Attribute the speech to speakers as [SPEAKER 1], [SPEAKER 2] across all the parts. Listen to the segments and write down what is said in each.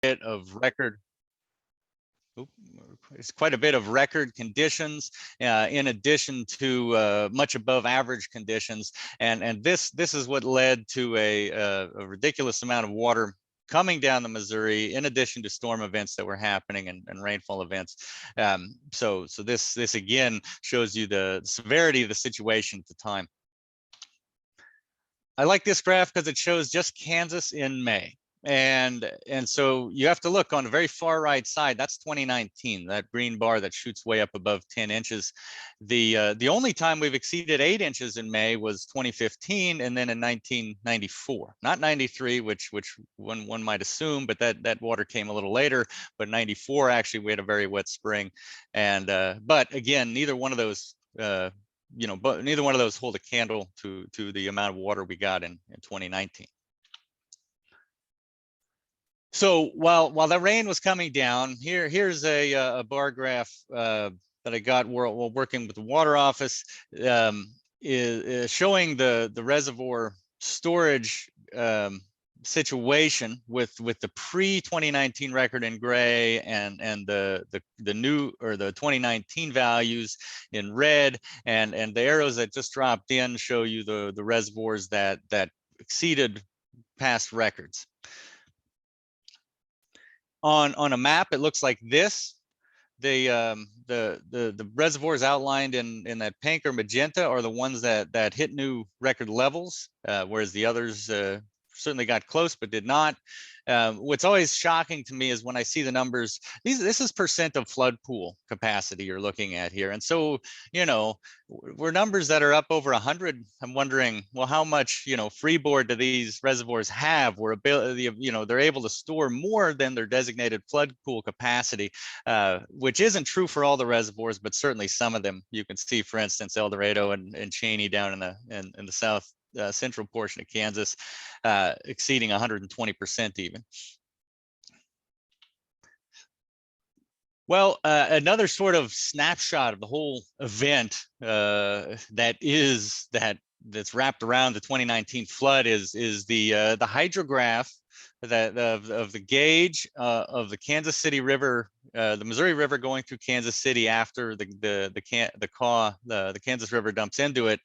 [SPEAKER 1] bit of record. It's quite a bit of record conditions, in addition to much above average conditions, and this is what led to a ridiculous amount of water coming down the Missouri, in addition to storm events that were happening and rainfall events. So this again shows you the severity of the situation at the time. I like this graph because it shows just Kansas in May. And so you have to look on the very far right side. That's 2019, that green bar that shoots way up above 10 inches. The only time we've exceeded 8 inches in May was 2015, and then in 1994, not 93, which one might assume, but that water came a little later. But 94, actually, we had a very wet spring. And but again, neither one of those but neither one of those hold a candle to the amount of water we got in 2019. So while the rain was coming down, here's a bar graph that I got while working with the water office, is showing the reservoir storage situation with the pre-2019 record in gray and the new, or the 2019 values in red, and the arrows that just dropped in show you the reservoirs that exceeded past records. On a map, it looks like this. The reservoirs outlined in that pink or magenta are the ones that hit new record levels, whereas the others certainly got close but did not. What's always shocking to me is when I see the numbers. This is percent of flood pool capacity you're looking at here, and so we're numbers that are up over 100. I'm wondering, well, how much freeboard do these reservoirs have? Where ability, they're able to store more than their designated flood pool capacity, which isn't true for all the reservoirs, but certainly some of them. You can see, for instance, El Dorado and Cheney down in the south central portion of Kansas, exceeding 120% even. Well, another sort of snapshot of the whole event that's wrapped around the 2019 flood is the hydrograph of the gauge of the Kansas City River, the Missouri River going through Kansas City after the Kansas River dumps into it.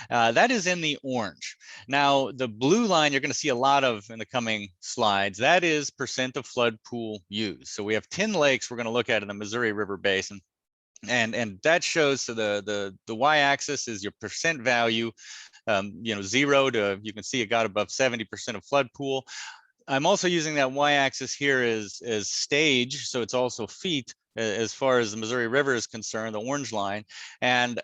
[SPEAKER 1] That is in the orange. Now, the blue line you're going to see a lot of in the coming slides. That is percent of flood pool used. So we have 10 lakes we're going to look at in the Missouri River Basin. And that shows, so the y-axis is your percent value, 0 to, you can see it got above 70% of flood pool. I'm also using that y-axis here as stage, so it's also feet as far as the Missouri River is concerned, the orange line. And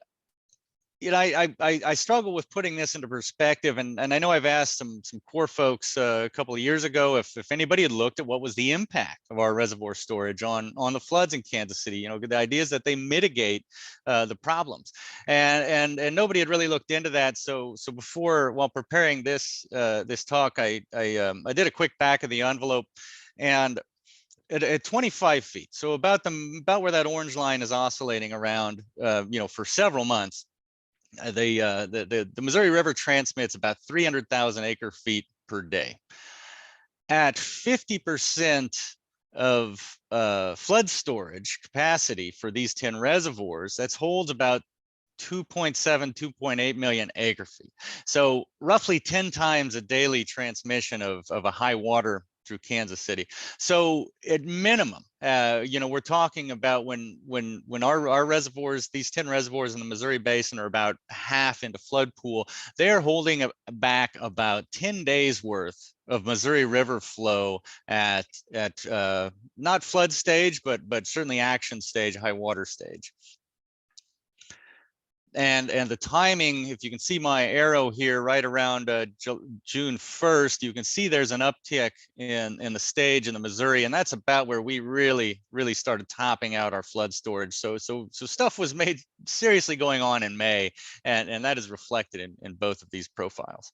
[SPEAKER 1] I struggle with putting this into perspective, and I know I've asked some Corps folks a couple of years ago if anybody had looked at what was the impact of our reservoir storage on the floods in Kansas City. The idea is that they mitigate the problems, and nobody had really looked into that. So while preparing this talk, I did a quick back of the envelope, and at 25 feet, so about where that orange line is oscillating around, for several months. The Missouri River transmits about 300,000 acre feet per day. At 50% of flood storage capacity for these 10 reservoirs, that holds about 2.7, 2.8 million acre feet. So roughly 10 times a daily transmission of a high water through Kansas City. So at minimum, we're talking about when our reservoirs, these 10 reservoirs in the Missouri Basin, are about half into flood pool, they're holding back about 10 days worth of Missouri River flow at not flood stage, but certainly action stage, high water stage. And the timing, if you can see my arrow here, right around June 1st, you can see there's an uptick in the stage in the Missouri, and that's about where we really started topping out our flood storage. So stuff was made seriously going on in May, and that is reflected in both of these profiles.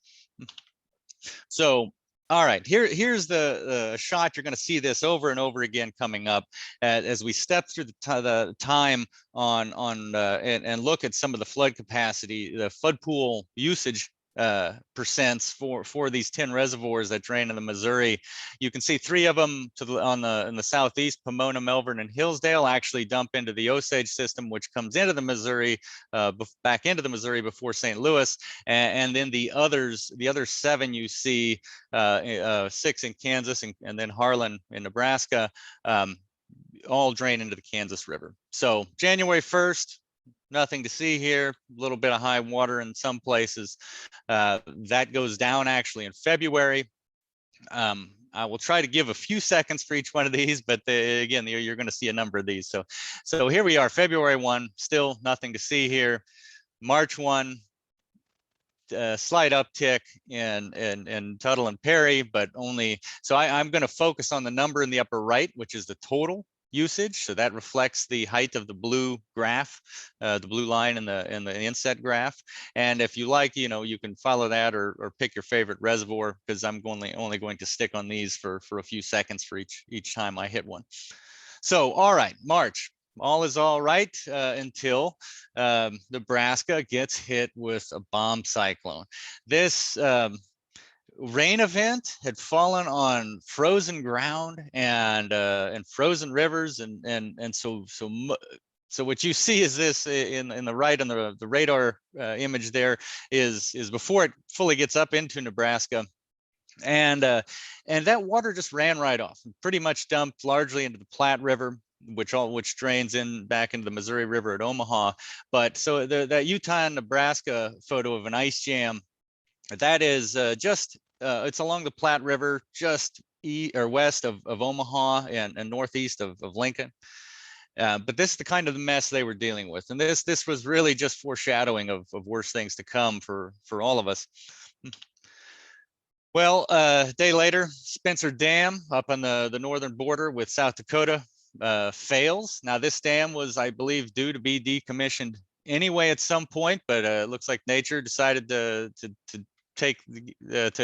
[SPEAKER 1] So, all right, here's the shot. You're going to see this over and over again coming up as we step through the time on and look at some of the flood capacity, the flood pool usage percents for these 10 reservoirs that drain in the Missouri. You can see 3 of them in the southeast, Pomona, Melbourne, and Hillsdale, actually dump into the Osage system, which comes into the Missouri, back into the Missouri before St. Louis, and then the other 7 you see, 6 in Kansas and then Harlan in Nebraska, all drain into the Kansas River. So January 1st, nothing to see here, a little bit of high water in some places. That goes down actually in February. I will try to give a few seconds for each one of these, but again, you're going to see a number of these. So here we are, February 1, still nothing to see here. March 1, slight uptick in Tuttle and Perry, but only, so I'm going to focus on the number in the upper right, which is the total usage. So that reflects the height of the blue graph, the blue line in the inset graph. And if you like, you can follow that or pick your favorite reservoir, because I'm only going to stick on these for a few seconds for each time I hit one. So, all right, March. All is all right until Nebraska gets hit with a bomb cyclone. This rain event had fallen on frozen ground and frozen rivers, and so what you see is this in the right on the radar image there is before it fully gets up into Nebraska. And that water just ran right off, pretty much dumped largely into the Platte River, which drains back into the Missouri River at Omaha. But so that Utah and Nebraska photo of an ice jam, that is just it's along the Platte River, just west of Omaha and northeast of Lincoln. But this is the kind of mess they were dealing with, and this was really just foreshadowing of worse things to come for all of us. Well, a day later, Spencer Dam up on the northern border with South Dakota fails. Now, this dam was, I believe, due to be decommissioned anyway at some point, but it looks like nature decided to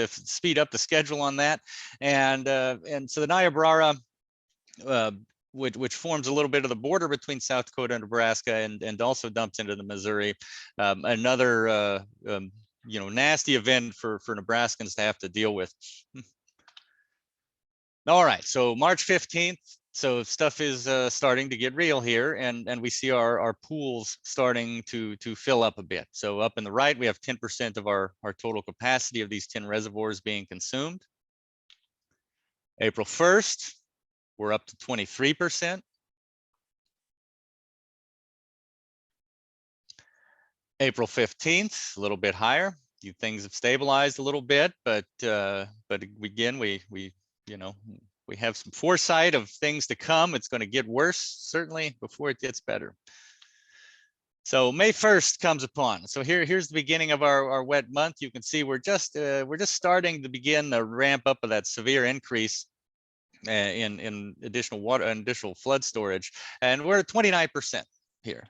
[SPEAKER 1] speed up the schedule on that, and so the Niobrara, which forms a little bit of the border between South Dakota and Nebraska, and also dumps into the Missouri, another nasty event for Nebraskans to have to deal with. All right, so March 15th, so stuff is starting to get real here, and we see our pools starting to fill up a bit. So up in the right, we have 10% of our total capacity of these 10 reservoirs being consumed. April 1st, we're up to 23%. April 15th, a little bit higher. Things have stabilized a little bit, but again, we have some foresight of things to come. It's going to get worse, certainly, before it gets better. So May 1st comes upon. So here's the beginning of our wet month. You can see we're just starting to begin the ramp up of that severe increase in additional water and additional flood storage, and we're at 29% here.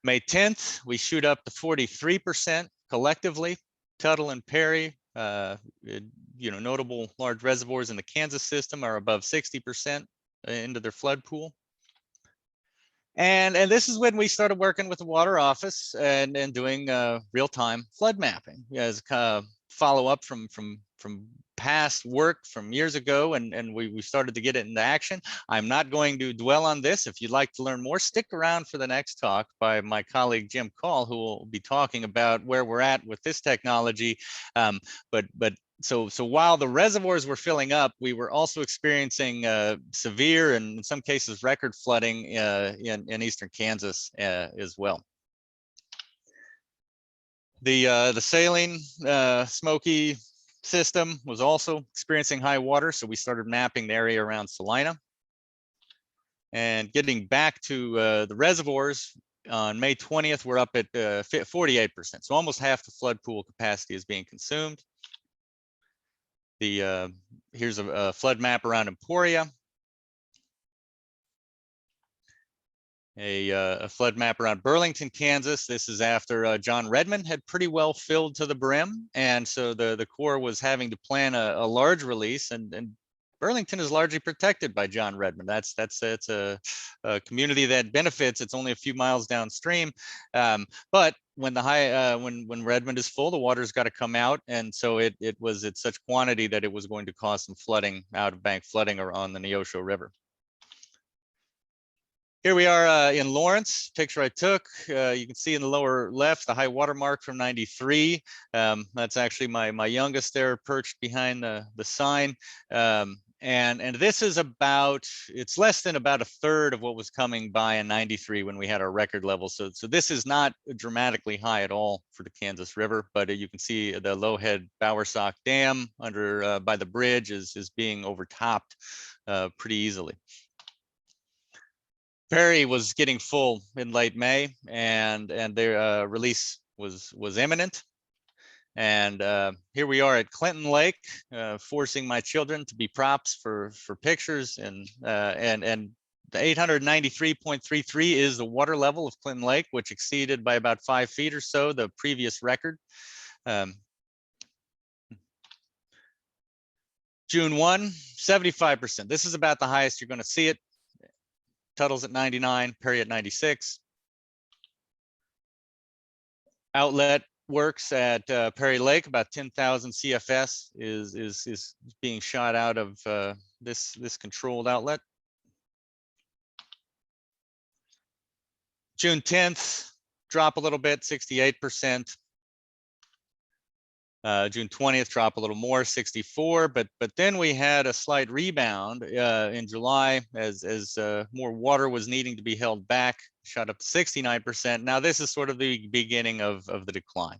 [SPEAKER 1] May 10th, we shoot up to 43% collectively. Tuttle and Perry, notable large reservoirs in the Kansas system, are above 60% into their flood pool. And this is when we started working with the Water Office and doing real-time flood mapping as follow-up from past work from years ago, and we started to get it into action. I'm not going to dwell on this. If you'd like to learn more, stick around for the next talk by my colleague Jim Coll, who will be talking about where we're at with this technology. So while the reservoirs were filling up, we were also experiencing severe and in some cases record flooding in eastern Kansas as well. The saline Smoky system was also experiencing high water, so we started mapping the area around Salina. And getting back to the reservoirs, on May 20th, we're up at 48%. So almost half the flood pool capacity is being consumed. Here's a flood map around Emporia. A flood map around Burlington, Kansas. This is after John Redmond had pretty well filled to the brim, and so the Corps was having to plan a large release, and Burlington is largely protected by John Redmond. It's a community that benefits. It's only a few miles downstream, but when when Redmond is full, the water's got to come out, and so it was at such quantity that it was going to cause some flooding, out of bank flooding, or on the Neosho River. Here we are in Lawrence, picture I took. You can see in the lower left the high water mark from 93. That's actually my youngest there, perched behind the sign. And this is about, it's less than about a third of what was coming by in 93 when we had our record level. So this is not dramatically high at all for the Kansas River, but you can see the Lowhead Bowersock Dam under by the bridge is being overtopped pretty easily. Perry was getting full in late May, and their release was imminent. And here we are at Clinton Lake, forcing my children to be props for pictures, and the 893.33 is the water level of Clinton Lake, which exceeded by about 5 feet or so the previous record. June 1, 75%. This is about the highest you're going to see it. Tuttle's at 99, Perry at 96. Outlet works at Perry Lake, about 10,000 CFS is being shot out of this controlled outlet. June 10th, drop a little bit, 68%. June 20th, drop a little more, 64, but then we had a slight rebound in July as more water was needing to be held back, shot up to 69%. Now this is sort of the beginning of the decline.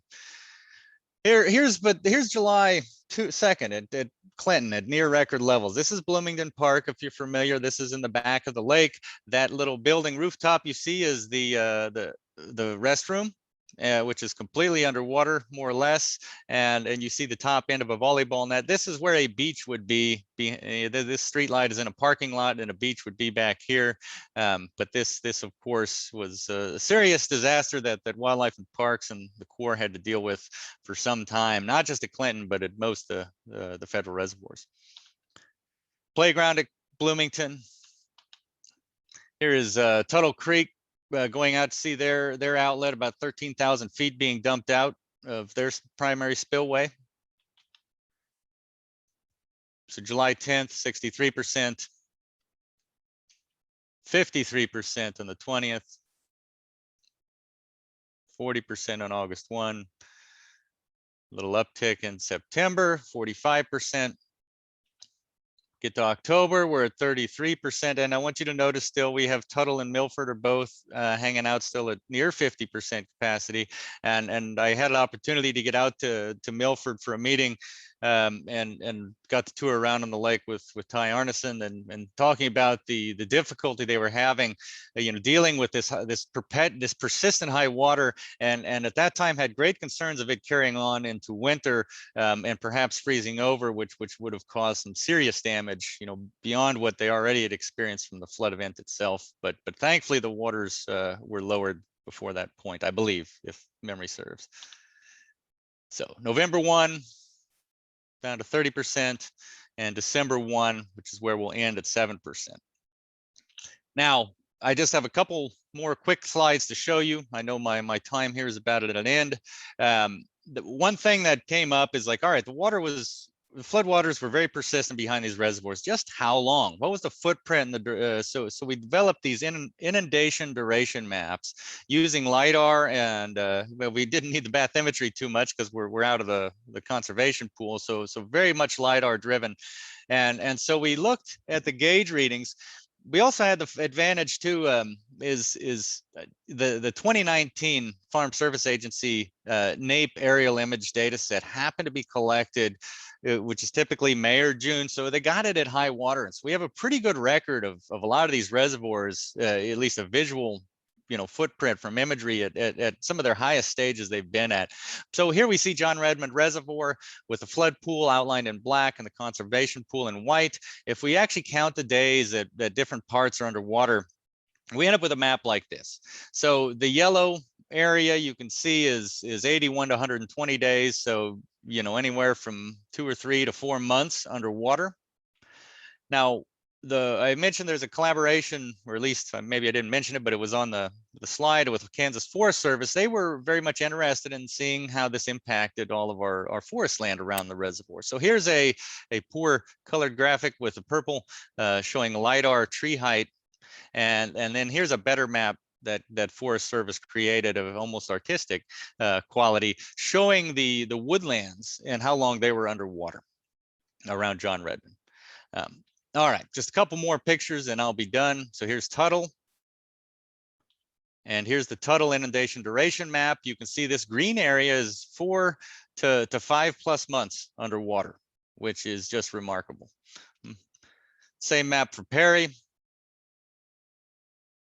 [SPEAKER 1] Here's July 2nd at Clinton at near record levels. This is Bloomington Park, if you're familiar. This is in the back of the lake. That little building rooftop you see is the restroom, which is completely underwater, more or less, and you see the top end of a volleyball net. This is where a beach would be. This street light is in a parking lot, and a beach would be back here. But this of course was a serious disaster that Wildlife and Parks and the Corps had to deal with for some time, not just at Clinton, but at most of the federal reservoirs. Playground at Bloomington. Here is Tuttle Creek. Going out to see their outlet, about 13,000 feet being dumped out of their primary spillway. So July 10th, 63%, 53% on the 20th, 40% on August 1, a little uptick in September, 45%. Get to October, we're at 33%, and I want you to notice still we have Tuttle and Milford are both hanging out still at near 50% capacity, and I had an opportunity to get out to Milford for a meeting, and got to tour around on the lake with Ty Arneson and talking about the difficulty they were having, dealing with this persistent high water, and at that time had great concerns of it carrying on into winter, and perhaps freezing over, which would have caused some serious damage, beyond what they already had experienced from the flood event itself. But thankfully the waters were lowered before that point, I believe, if memory serves. So November 1 down to 30%, and December 1, which is where we'll end, at 7%. Now, I just have a couple more quick slides to show you. I know my time here is about at an end. The one thing that came up is like, all right, the floodwaters were very persistent behind these reservoirs. Just how long? What was the footprint? So we developed these inundation duration maps using LIDAR, and well, we didn't need the bathymetry too much because we're out of the conservation pool. So very much LIDAR driven, and so we looked at the gauge readings. We also had the advantage too, is the 2019 Farm Service Agency NAPE aerial image data set happened to be collected, which is typically May or June. So they got it at high water. And so we have a pretty good record of a lot of these reservoirs, at least a visual footprint from imagery at some of their highest stages they've been at. So here we see John Redmond Reservoir with the flood pool outlined in black and the conservation pool in white. If we actually count the days that different parts are underwater, we end up with a map like this. So the yellow area you can see is 81 to 120 days. So, anywhere from 2 or 3 to 4 months underwater. Now, I mentioned there's a collaboration, or at least maybe I didn't mention it, but it was on the slide with Kansas Forest Service. They were very much interested in seeing how this impacted all of our forest land around the reservoir. So here's a poor colored graphic with the purple showing LiDAR tree height. And then here's a better map that Forest Service created of almost artistic quality, showing the woodlands and how long they were underwater around John Redmond. All right, just a couple more pictures and I'll be done. So here's Tuttle. And here's the Tuttle inundation duration map. You can see this green area is 4 to 5+ months underwater, which is just remarkable. Same map for Perry.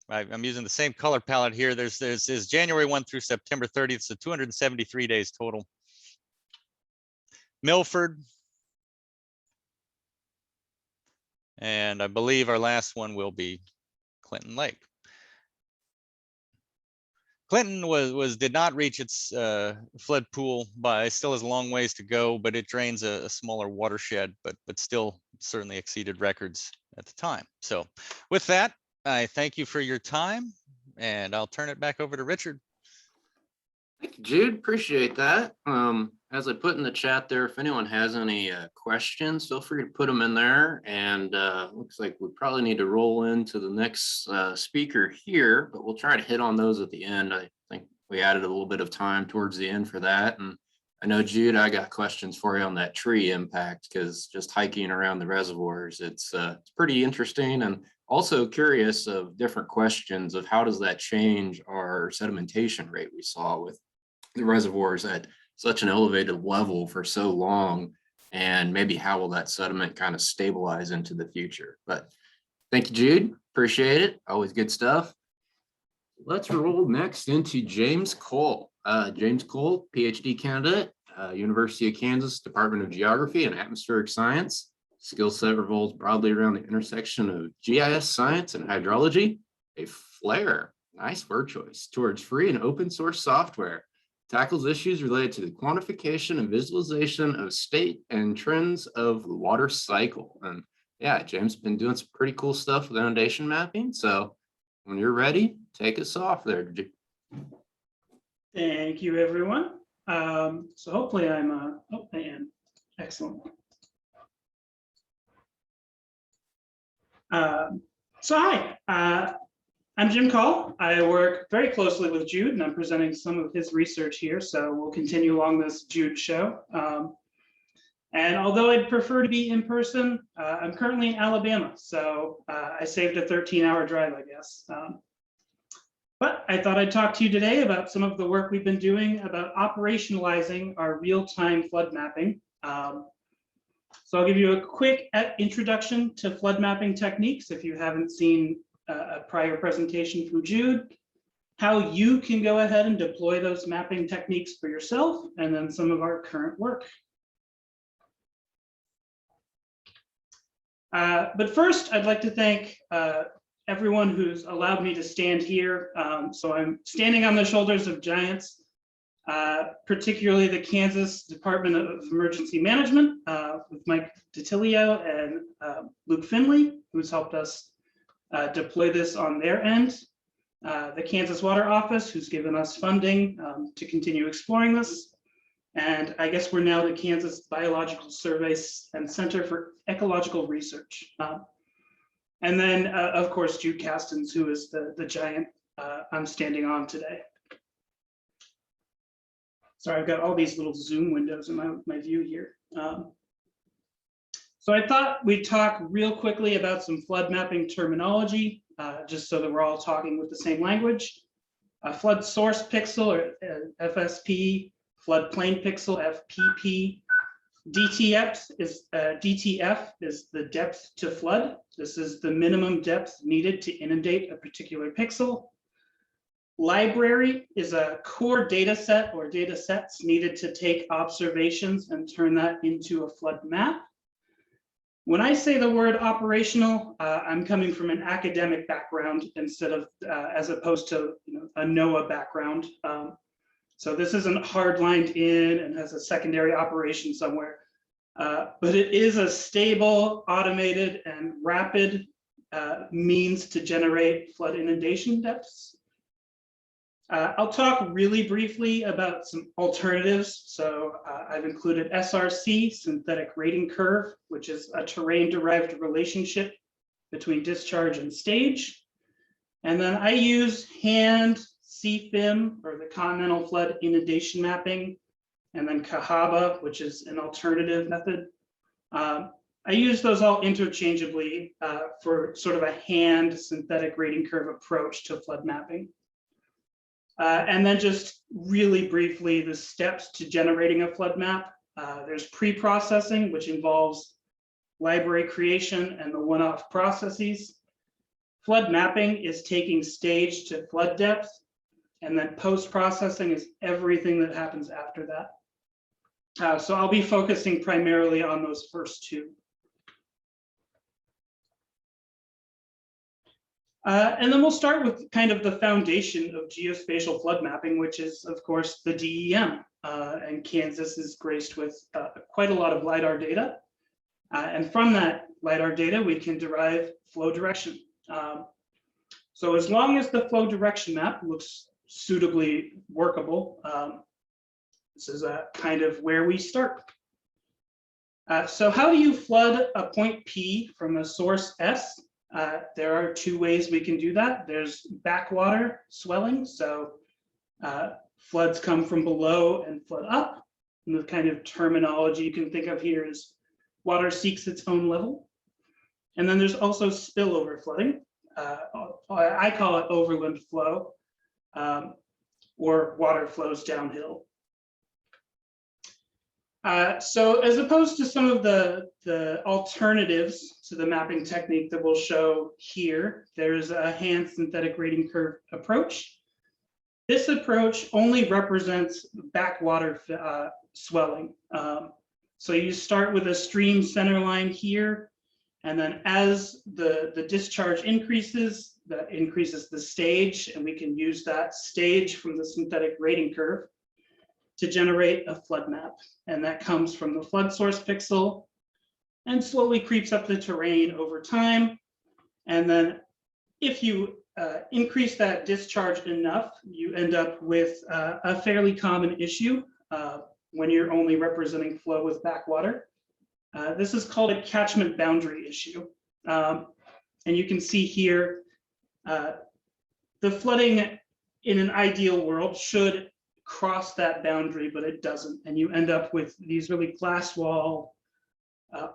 [SPEAKER 1] I'm using the same color palette here. There's January 1 through September 30th, so 273 days total. Milford. And I believe our last one will be Clinton Lake. Clinton did not reach its flood pool, but it still has a long ways to go, but it drains a smaller watershed, but still certainly exceeded records at the time. So with that, I thank you for your time, and I'll turn it back over to Richard.
[SPEAKER 2] Thank you, Jude. Appreciate that. As I put in the chat there, if anyone has any questions, feel free to put them in there. And looks like we probably need to roll into the next speaker here, but we'll try to hit on those at the end. I think we added a little bit of time towards the end for that. And I know, Jude, I got questions for you on that tree impact, because just hiking around the reservoirs, it's pretty interesting, and also curious of different questions of how does that change our sedimentation rate we saw with the reservoirs at such an elevated level for so long, and maybe how will that sediment kind of stabilize into the future. But thank you, Jude. Appreciate it. Always good stuff. Let's roll next into James Coll. James Coll, PhD candidate, University of Kansas, Department of Geography and Atmospheric Science. Skill set revolves broadly around the intersection of GIS science and hydrology. A flair, nice word choice, towards free and open source software. Tackles issues related to the quantification and visualization of state and trends of the water cycle. And yeah, James has been doing some pretty cool stuff with inundation mapping. So when you're ready, take us off there.
[SPEAKER 3] Thank you, everyone. So hopefully I'm, oh, I am. Excellent. So hi, I'm Jim Coll. I work very closely with Jude, and I'm presenting some of his research here. So we'll continue along this Jude show. And although I'd prefer to be in person, I'm currently in Alabama. So I saved a 13-hour drive, I guess. But I thought I'd talk to you today about some of the work we've been doing about operationalizing our real-time flood mapping. So I'll give you a quick introduction to flood mapping techniques if you haven't seen a prior presentation from Jude, how you can go ahead and deploy those mapping techniques for yourself, and then some of our current work. But first, I'd like to thank everyone who's allowed me to stand here. So I'm standing on the shoulders of giants, particularly the Kansas Department of Emergency Management with Mike DiTilio and Luke Finley, who's helped us deploy this on their end. The Kansas Water Office, who's given us funding to continue exploring this. And I guess we're now the Kansas Biological Survey and Center for Ecological Research. And then, of course, Jude Kastens, who is the giant I'm standing on today. Sorry, I've got all these little Zoom windows in my view here. So I thought we'd talk real quickly about some flood mapping terminology, just so that we're all talking with the same language. Flood source pixel, or FSP, floodplain pixel, FPP. DTF is the depth to flood. This is the minimum depth needed to inundate a particular pixel. Library is a core data set or data sets needed to take observations and turn that into a flood map. When I say the word operational, I'm coming from an academic background instead of, as opposed to a NOAA background. So this isn't hardlined in and has a secondary operation somewhere, but it is a stable, automated, and rapid means to generate flood inundation depths. I'll talk really briefly about some alternatives. So I've included SRC, synthetic rating curve, which is a terrain-derived relationship between discharge and stage. And then I use hand CFIM, or the continental flood inundation mapping, and then Cahaba, which is an alternative method. I use those all interchangeably for sort of a hand synthetic rating curve approach to flood mapping. And then just really briefly, the steps to generating a flood map. There's pre-processing, which involves library creation and the one-off processes. Flood mapping is taking stage to flood depth, and then post-processing is everything that happens after that. So I'll be focusing primarily on those first two. And then we'll start with kind of the foundation of geospatial flood mapping, which is, of course, the DEM. And Kansas is graced with quite a lot of LiDAR data. And from that LiDAR data, we can derive flow direction. So as long as the flow direction map looks suitably workable, this is kind of where we start. So how do you flood a point P from a source S? There are two ways we can do that. There's backwater swelling. So floods come from below and flood up. And the kind of terminology you can think of here is water seeks its own level. And then there's also spillover flooding. I call it overland flow, or water flows downhill. So as opposed to some of the alternatives to the mapping technique that we'll show here, there's a hand synthetic rating curve approach. This approach only represents backwater swelling. So you start with a stream center line here, and then as the discharge increases, that increases the stage, and we can use that stage from the synthetic rating curve to generate a flood map. And that comes from the flood source pixel and slowly creeps up the terrain over time. And then if you increase that discharge enough, you end up with a fairly common issue when you're only representing flow with backwater. This is called a catchment boundary issue. And you can see here, the flooding in an ideal world should cross that boundary, but it doesn't. And you end up with these really glass wall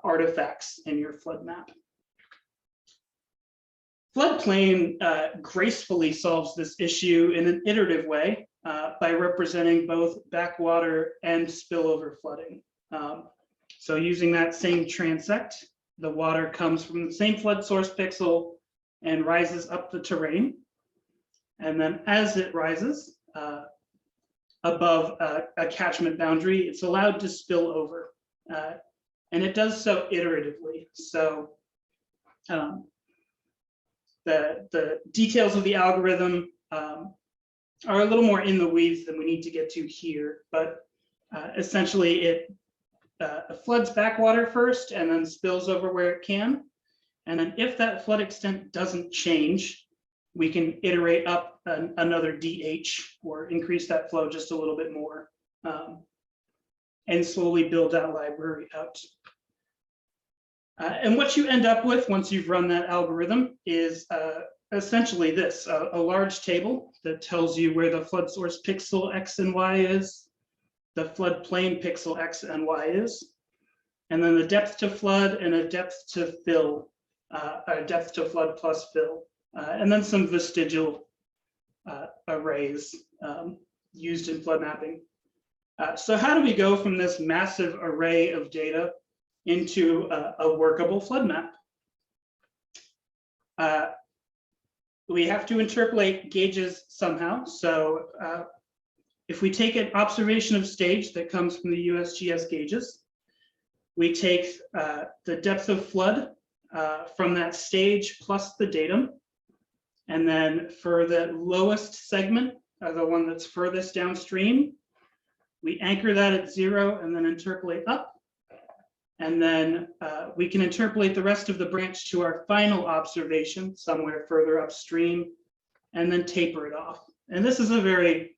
[SPEAKER 3] artifacts in your flood map. Floodplain gracefully solves this issue in an iterative way by representing both backwater and spillover flooding. So using that same transect, the water comes from the same flood source pixel and rises up the terrain. And then as it rises above a catchment boundary, it's allowed to spill over. And it does so iteratively. So the details of the algorithm are a little more in the weeds than we need to get to here. But essentially, it floods backwater first and then spills over where it can. And then if that flood extent doesn't change, we can iterate up another DH or increase that flow just a little bit more and slowly build that library out. And what you end up with once you've run that algorithm is essentially this, a large table that tells you where the flood source pixel X and Y is, the floodplain pixel X and Y is, and then the depth to flood and a depth to fill, a depth to flood plus fill, and then some vestigial arrays used in flood mapping. So how do we go from this massive array of data into a workable flood map? We have to interpolate gauges somehow. So if we take an observation of stage that comes from the USGS gauges, we take the depth of flood from that stage plus the datum. And then for the lowest segment, the one that's furthest downstream, we anchor that at 0 and then interpolate up. And then we can interpolate the rest of the branch to our final observation somewhere further upstream, and then taper it off. And this is a very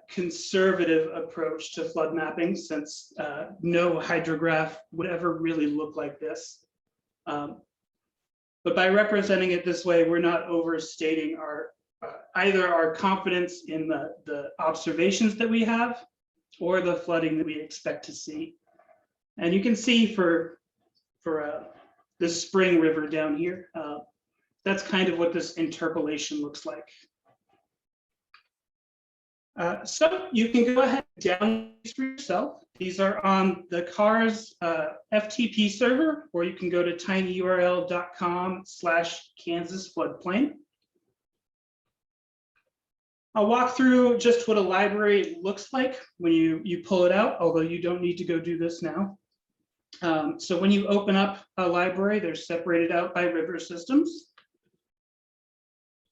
[SPEAKER 3] conservative approach to flood mapping, since no hydrograph would ever really look like this. But by representing it this way, we're not overstating our either our confidence in the observations that we have or the flooding that we expect to see. And you can see for the Spring River down here, that's kind of what this interpolation looks like. So you can go ahead and download these for yourself. These are on the CARS FTP server, or you can go to tinyurl.com/Kansas floodplain. I'll walk through just what a library looks like when you pull it out, although you don't need to go do this now. So when you open up a library, they're separated out by river systems.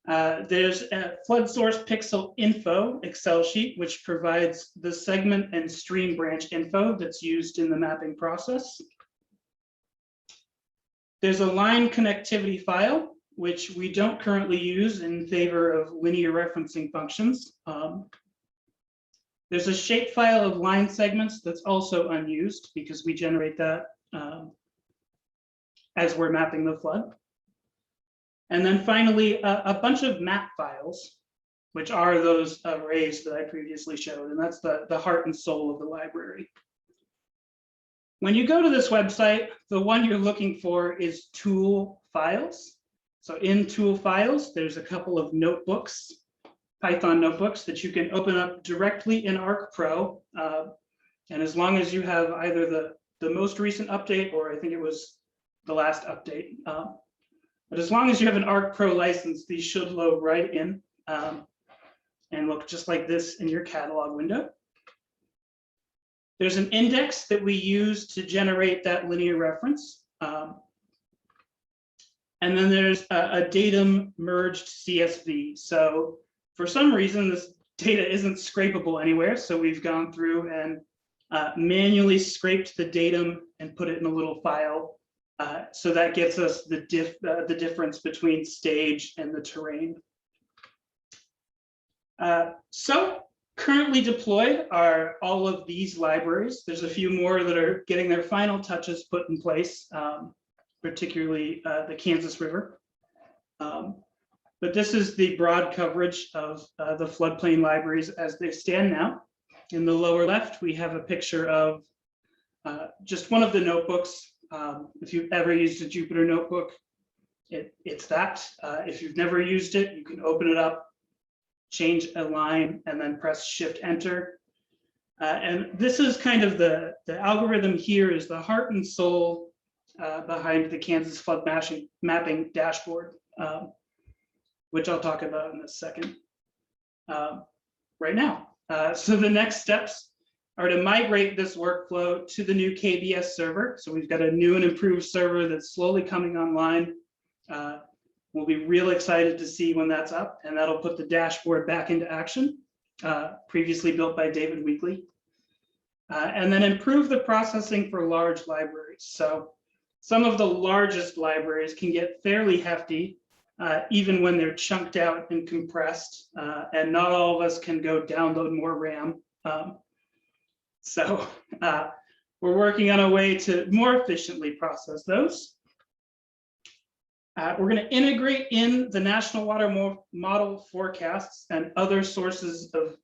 [SPEAKER 3] There's a flood source pixel info Excel sheet, which provides the segment and stream branch info that's used in the mapping process. There's a line connectivity file, which we don't currently use in favor of linear referencing functions. There's a shapefile of line segments that's also unused because we generate that as we're mapping the flood. And then finally, a bunch of map files, which are those arrays that I previously showed, and that's the heart and soul of the library. When you go to this website, the one you're looking for is tool files. So in tool files, there's a couple of notebooks, Python notebooks that you can open up directly in ArcPro. And as long as you have either the most recent update, or I think it was the last update, but as long as you have an ArcPro license, these should load right in and look just like this in your catalog window. There's an index that we use to generate that linear reference. And then there's a datum merged CSV. So for some reason, this data isn't scrapable anywhere. So we've gone through and manually scraped the datum and put it in a little file. So that gets us the difference between stage and the terrain. So currently deployed are all of these libraries. There's a few more that are getting their final touches put in place, particularly the Kansas River. But this is the broad coverage of the floodplain libraries as they stand now. In the lower left, we have a picture of just one of the notebooks. If you've ever used a Jupyter notebook, it's that. If you've never used it, you can open it up, change a line, and then press Shift-Enter. And this is kind of the algorithm here is the heart and soul behind the Kansas flood mapping dashboard, which I'll talk about in a second. Right now. So the next steps are to migrate this workflow to the new KBS server. So we've got a new and improved server that's slowly coming online. We'll be real excited to see when that's up, and that'll put the dashboard back into action, previously built by David Weekley. And then improve the processing for large libraries. So some of the largest libraries can get fairly hefty, even when they're chunked out and compressed, and not all of us can go download more RAM. So we're working on a way to more efficiently process those. We're going to integrate in the National Water Model forecasts and other sources of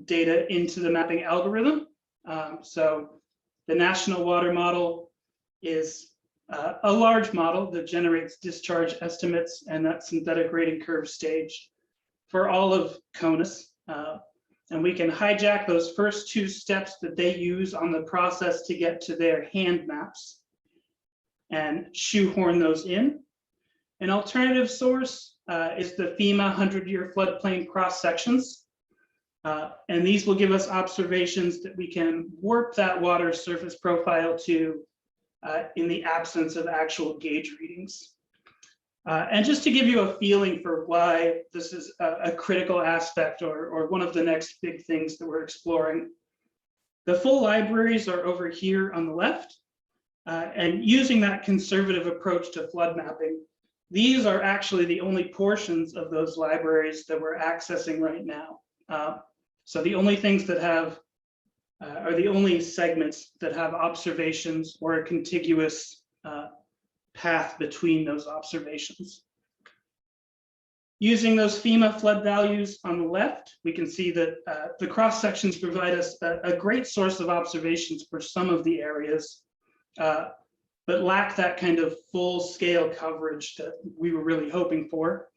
[SPEAKER 3] data into the mapping algorithm. So the National Water Model is a large model that generates discharge estimates and that synthetic rating curve stage for all of CONUS. And we can hijack those first two steps that they use on the process to get to their hand maps and shoehorn those in. An alternative source is the Fema 100-year floodplain cross sections. And these will give us observations that we can warp that water surface profile to in the absence of actual gauge readings. And just to give you a feeling for why this is a critical aspect or one of the next big things that we're exploring, the full libraries are over here on the left. And using that conservative approach to flood mapping, these are actually the only portions of those libraries that we're accessing right now. So the only things that have, are the only segments that have observations or a contiguous path between those observations. Using those Fema flood values on the left, we can see that the cross sections provide us a great source of observations for some of the areas, but lack that kind of full scale coverage that we were really hoping for.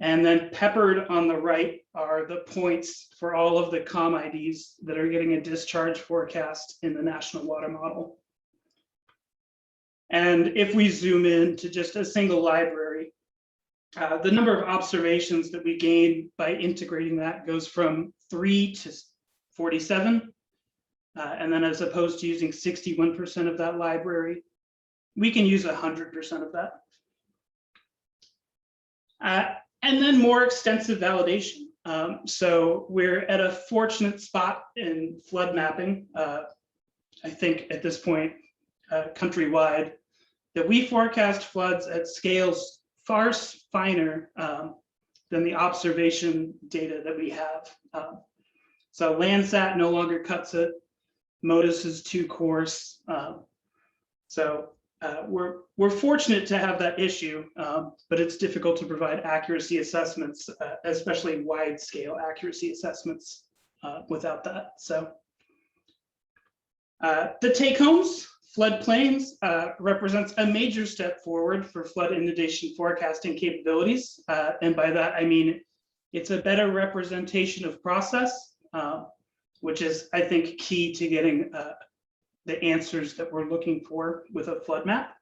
[SPEAKER 3] And then peppered on the right are the points for all of the COM IDs that are getting a discharge forecast in the National Water Model. And if we zoom in to just a single library, the number of observations that we gain by integrating that goes from 3 to 47. And then as opposed to using 61% of that library, we can use 100% of that. And then more extensive validation. So we're at a fortunate spot in flood mapping, I think at this point, countrywide, that we forecast floods at scales far finer than the observation data that we have. So Landsat no longer cuts it. MODIS is too coarse. We're fortunate to have that issue, but it's difficult to provide accuracy assessments, especially wide scale accuracy assessments without that. So the take homes, floodplains represents a major step forward for flood inundation forecasting capabilities. And by that, I mean, it's a better representation of process, which is, I think, key to getting the answers that we're looking for with a flood map.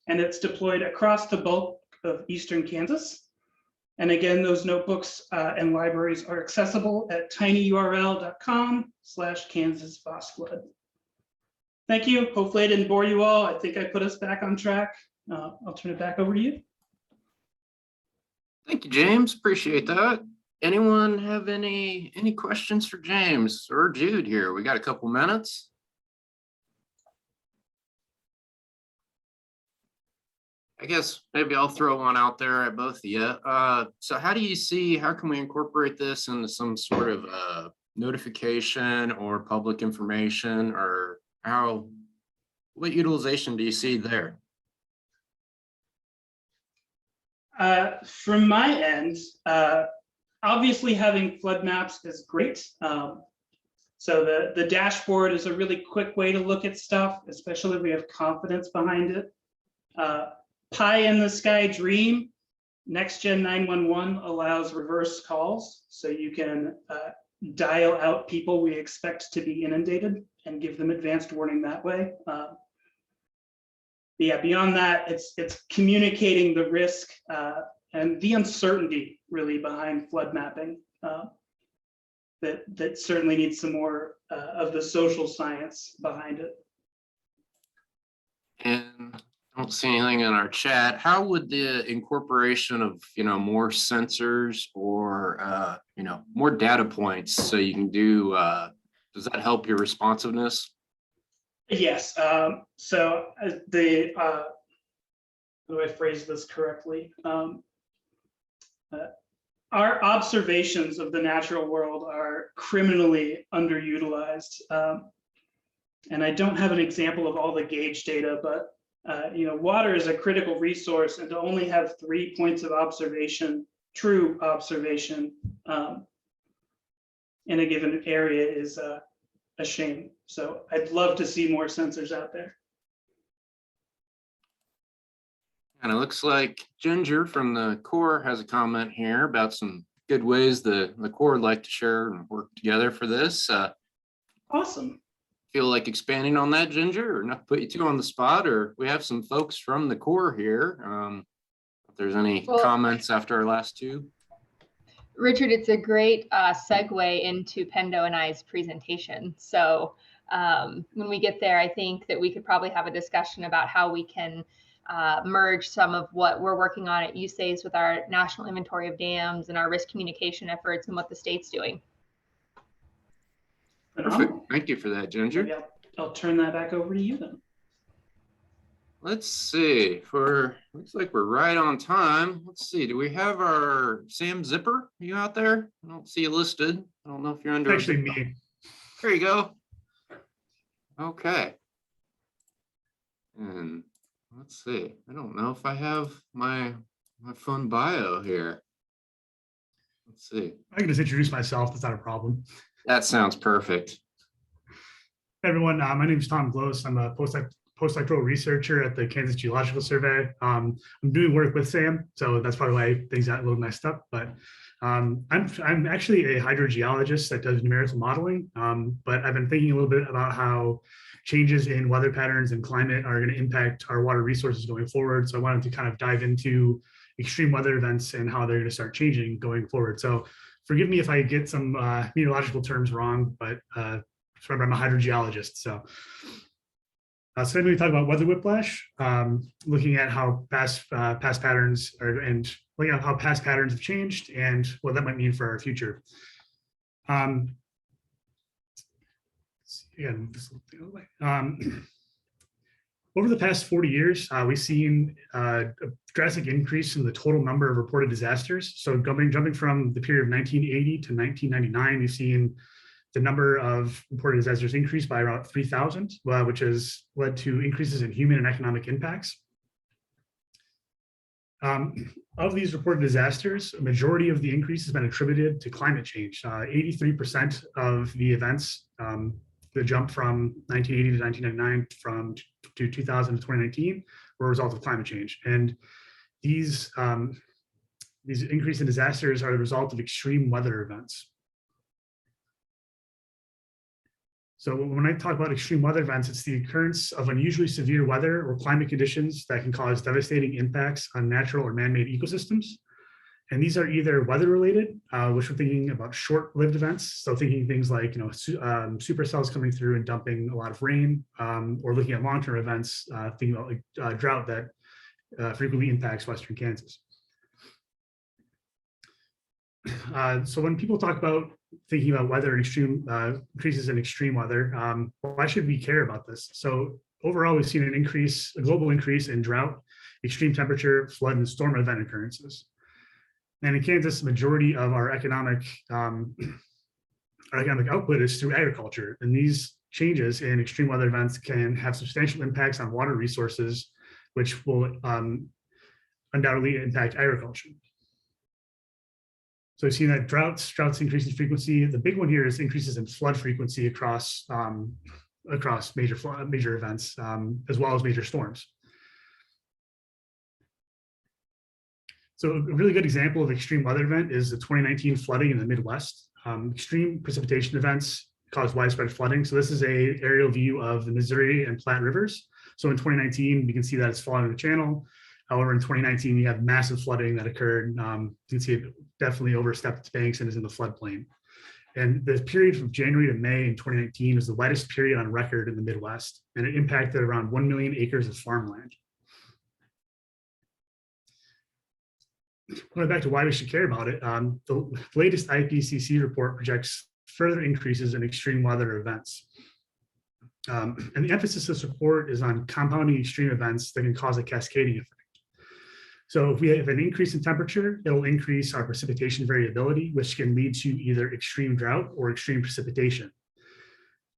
[SPEAKER 3] And it's deployed across the bulk of Eastern Kansas. And again, those notebooks and libraries are accessible at tinyurl.com/KansasFosFlood. Thank you. Hopefully I didn't bore you all. I think I put us back on track. I'll turn it back over to you.
[SPEAKER 2] Thank you, James. Appreciate that. Anyone have any questions for James or Jude here? We got a couple minutes. I guess maybe I'll throw one out there at both of you. So how do you see, how can we incorporate this into some sort of notification or public information, or what utilization do you see there?
[SPEAKER 3] From my end, obviously having flood maps is great. So the dashboard is a really quick way to look at stuff, especially if we have confidence behind it. Pie in the sky dream, NextGen 911 allows reverse calls. So you can dial out people we expect to be inundated and give them advanced warning that way. Yeah, beyond that, it's communicating the risk and the uncertainty really behind flood mapping that certainly needs some more of the social science behind it.
[SPEAKER 2] And I don't see anything in our chat. How would the incorporation of, more sensors or, more data points so you can do, does that help your responsiveness?
[SPEAKER 3] Yes. How do I phrase this correctly? Our observations of the natural world are criminally underutilized. And I don't have an example of all the gauge data, but water is a critical resource, and to only have 3 points of observation, true observation, in a given area is a shame. So I'd love to see more sensors out there.
[SPEAKER 2] And it looks like Ginger from the Corps has a comment here about some good ways the Corps would like to share and work together for this.
[SPEAKER 3] Awesome.
[SPEAKER 2] Feel like expanding on that, Ginger, or not put you too on the spot, or we have some folks from the Corps here. If there's any comments after our last two.
[SPEAKER 4] Richard, it's a great segue into Pendo and I's presentation. So when we get there, I think that we could probably have a discussion about how we can merge some of what we're working on at USACE with our national inventory of dams and our risk communication efforts and what the state's doing.
[SPEAKER 2] Perfect. Thank you for that, Ginger.
[SPEAKER 3] Maybe I'll turn that back over to you then.
[SPEAKER 2] let's see, looks like we're right on time. Let's see, do we have our Sam Zipper? Are you out there? I don't see you listed. I don't know if you're under.
[SPEAKER 5] Actually me.
[SPEAKER 2] There you go. Okay. And let's see, I don't know if I have my fun bio here. Let's see.
[SPEAKER 5] I can just introduce myself. That's not a problem.
[SPEAKER 2] That sounds perfect.
[SPEAKER 5] Hey everyone, my name is Tom Glose. I'm a postdoctoral researcher at the Kansas Geological Survey. I'm doing work with Sam, so that's probably why things got a little messed up. But I'm actually a hydrogeologist that does numerical modeling. But I've been thinking a little bit about how changes in weather patterns and climate are going to impact our water resources going forward. So I wanted to kind of dive into extreme weather events and how they're going to start changing going forward. So forgive me if I get some meteorological terms wrong, but just remember I'm a hydrogeologist. So today we talk about weather whiplash, looking at how past patterns and looking at how past patterns have changed and what that might mean for our future. Over the past 40 years, we've seen a drastic increase in the total number of reported disasters. So jumping from the period of 1980 to 1999, we've seen the number of reported disasters increase by around 3,000, which has led to increases in human and economic impacts. Of these reported disasters, a majority of the increase has been attributed to climate change. 83% of the events, the jump from 1980 to 1999 to 2000 to 2019 were a result of climate change. And these increase in disasters are the result of extreme weather events. So when I talk about extreme weather events, it's the occurrence of unusually severe weather or climate conditions that can cause devastating impacts on natural or man-made ecosystems. And these are either weather-related, which we're thinking about short-lived events. So thinking things like, supercells coming through and dumping a lot of rain, or looking at long-term events, thinking about like drought that frequently impacts Western Kansas. So when people talk about thinking about weather and extreme increases in extreme weather, why should we care about this? So overall, we've seen a global increase in drought, extreme temperature, flood, and storm event occurrences. And in Kansas, the majority of our economic output is through agriculture. And these changes in extreme weather events can have substantial impacts on water resources, which will undoubtedly impact agriculture. So we've seen that droughts increase in frequency. The big one here is increases in flood frequency across major events, as well as major storms. So a really good example of extreme weather event is the 2019 flooding in the Midwest. Extreme precipitation events cause widespread flooding. So this is an aerial view of the Missouri and Platte rivers. So in 2019, we can see that it's falling in the channel. However, in 2019, we have massive flooding that occurred. You can see it definitely overstepped its banks and is in the floodplain. And the period from January to May in 2019 is the wettest period on record in the Midwest, and it impacted around 1 million acres of farmland. Going back to why we should care about it, the latest IPCC report projects further increases in extreme weather events. And the emphasis of this report is on compounding extreme events that can cause a cascading effect. So if we have an increase in temperature, it'll increase our precipitation variability, which can lead to either extreme drought or extreme precipitation.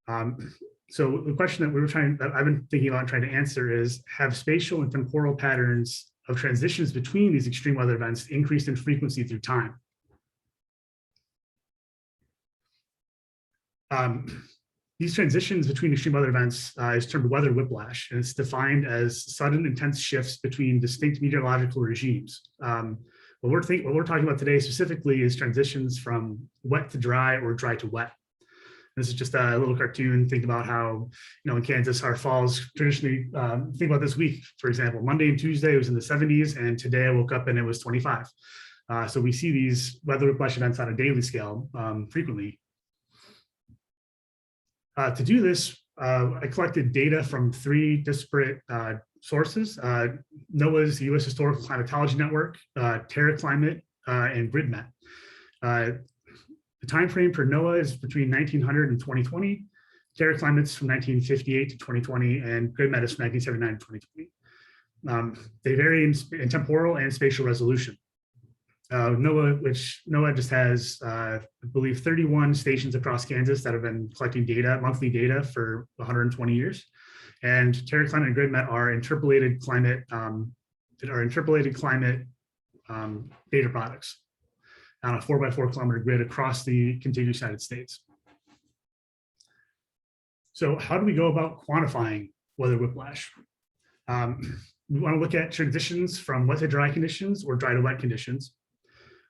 [SPEAKER 5] So the question that I've been thinking about trying to answer is, have spatial and temporal patterns of transitions between these extreme weather events increased in frequency through time? These transitions between extreme weather events is termed weather whiplash, and it's defined as sudden intense shifts between distinct meteorological regimes. What we're talking about today specifically is transitions from wet to dry or dry to wet. This is just a little cartoon. Think about how, in Kansas, our falls traditionally, think about this week, for example, Monday and Tuesday, it was in the 70s, and today I woke up and it was 25. So we see these weather whiplash events on a daily scale frequently. To do this, I collected data from 3 disparate sources: NOAA's U.S. Historical Climatology Network, TerraClimate, and GridMet. The time frame for NOAA is between 1900 and 2020. TerraClimate's from 1958 to 2020, and GridMet is from 1979 to 2020. They vary in temporal and spatial resolution. NOAA just has, I believe, 31 stations across Kansas that have been collecting data, monthly data, for 120 years. And TerraClimate and GridMet are interpolated climate data products on a 4x4 kilometer grid across the contiguous United States. So how do we go about quantifying weather whiplash? We want to look at transitions from wet to dry conditions or dry to wet conditions.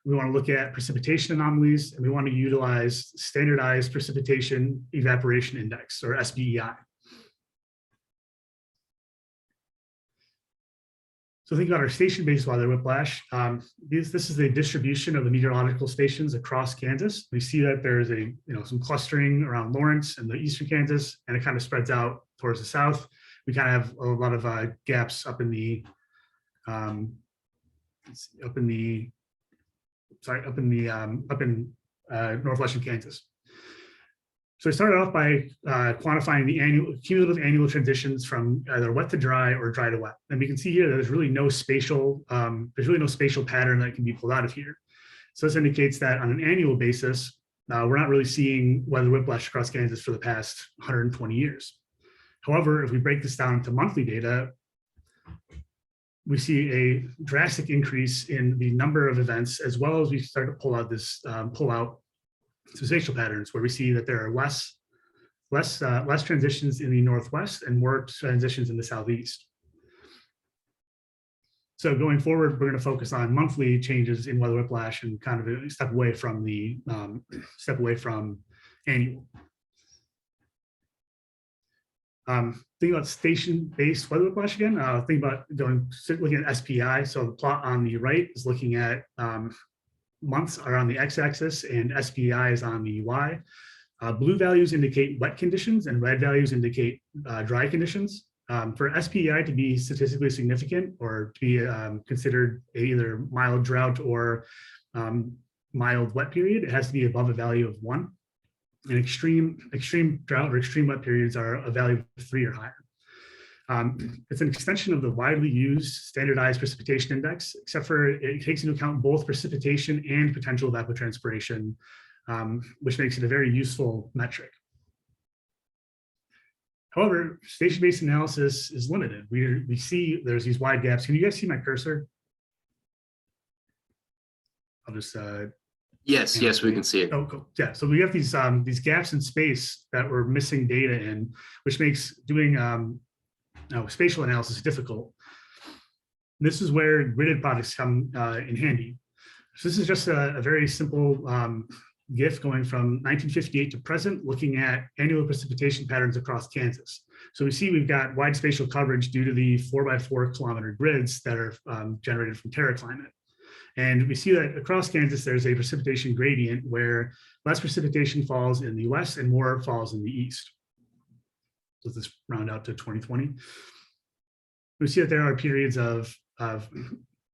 [SPEAKER 5] We want to look at precipitation anomalies, and we want to utilize standardized precipitation evaporation index, or SPEI. So think about our station-based weather whiplash. This is the distribution of the meteorological stations across Kansas. We see that there's some clustering around Lawrence and the eastern Kansas, and it kind of spreads out towards the south. We kind of have a lot of gaps up in northwestern Kansas. So I started off by quantifying the cumulative annual transitions from either wet to dry or dry to wet. And we can see here that there's really no spatial pattern that can be pulled out of here. So this indicates that on an annual basis, we're not really seeing weather whiplash across Kansas for the past 120 years. However, if we break this down into monthly data, we see a drastic increase in the number of events, as well as we start to pull out some spatial patterns, where we see that there are less transitions in the northwest and more transitions in the southeast. So going forward, we're going to focus on monthly changes in weather whiplash and kind of step away from annual. Think about station-based weather whiplash again. Think about looking at SPI. So the plot on the right is looking at months are on the x-axis and SPI is on the y. Blue values indicate wet conditions and red values indicate dry conditions. For SPI to be statistically significant or to be considered either mild drought or mild wet period, it has to be above a value of 1. And extreme drought or extreme wet periods are a value of 3 or higher. It's an extension of the widely used standardized precipitation index, except for it takes into account both precipitation and potential evapotranspiration, which makes it a very useful metric. However, station-based analysis is limited. We see there's these wide gaps. Can you guys see my cursor? I'll just
[SPEAKER 2] Yes, we can see it.
[SPEAKER 5] Oh, cool. Yeah, so we have these gaps in space that we're missing data in, which makes doing spatial analysis difficult. This is where gridded products come in handy. So this is just a very simple GIF going from 1958 to present, looking at annual precipitation patterns across Kansas. So we see we've got wide spatial coverage due to the 4x4 kilometer grids that are generated from TerraClimate. And we see that across Kansas, there's a precipitation gradient where less precipitation falls in the west and more falls in the east. So this round out to 2020. We see that there are periods of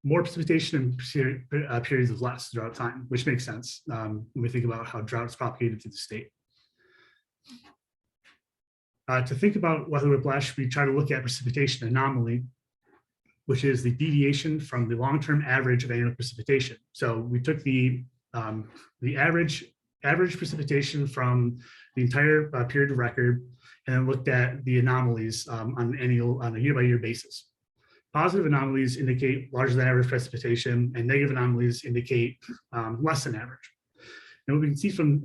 [SPEAKER 5] more precipitation and periods of less throughout time, which makes sense when we think about how drought is propagated through the state. To think about weather whiplash, we try to look at precipitation anomaly, which is the deviation from the long-term average of annual precipitation. So we took the average precipitation from the entire period of record and then looked at the anomalies on a year-by-year basis. Positive anomalies indicate larger than average precipitation, and negative anomalies indicate less than average. And what we can see from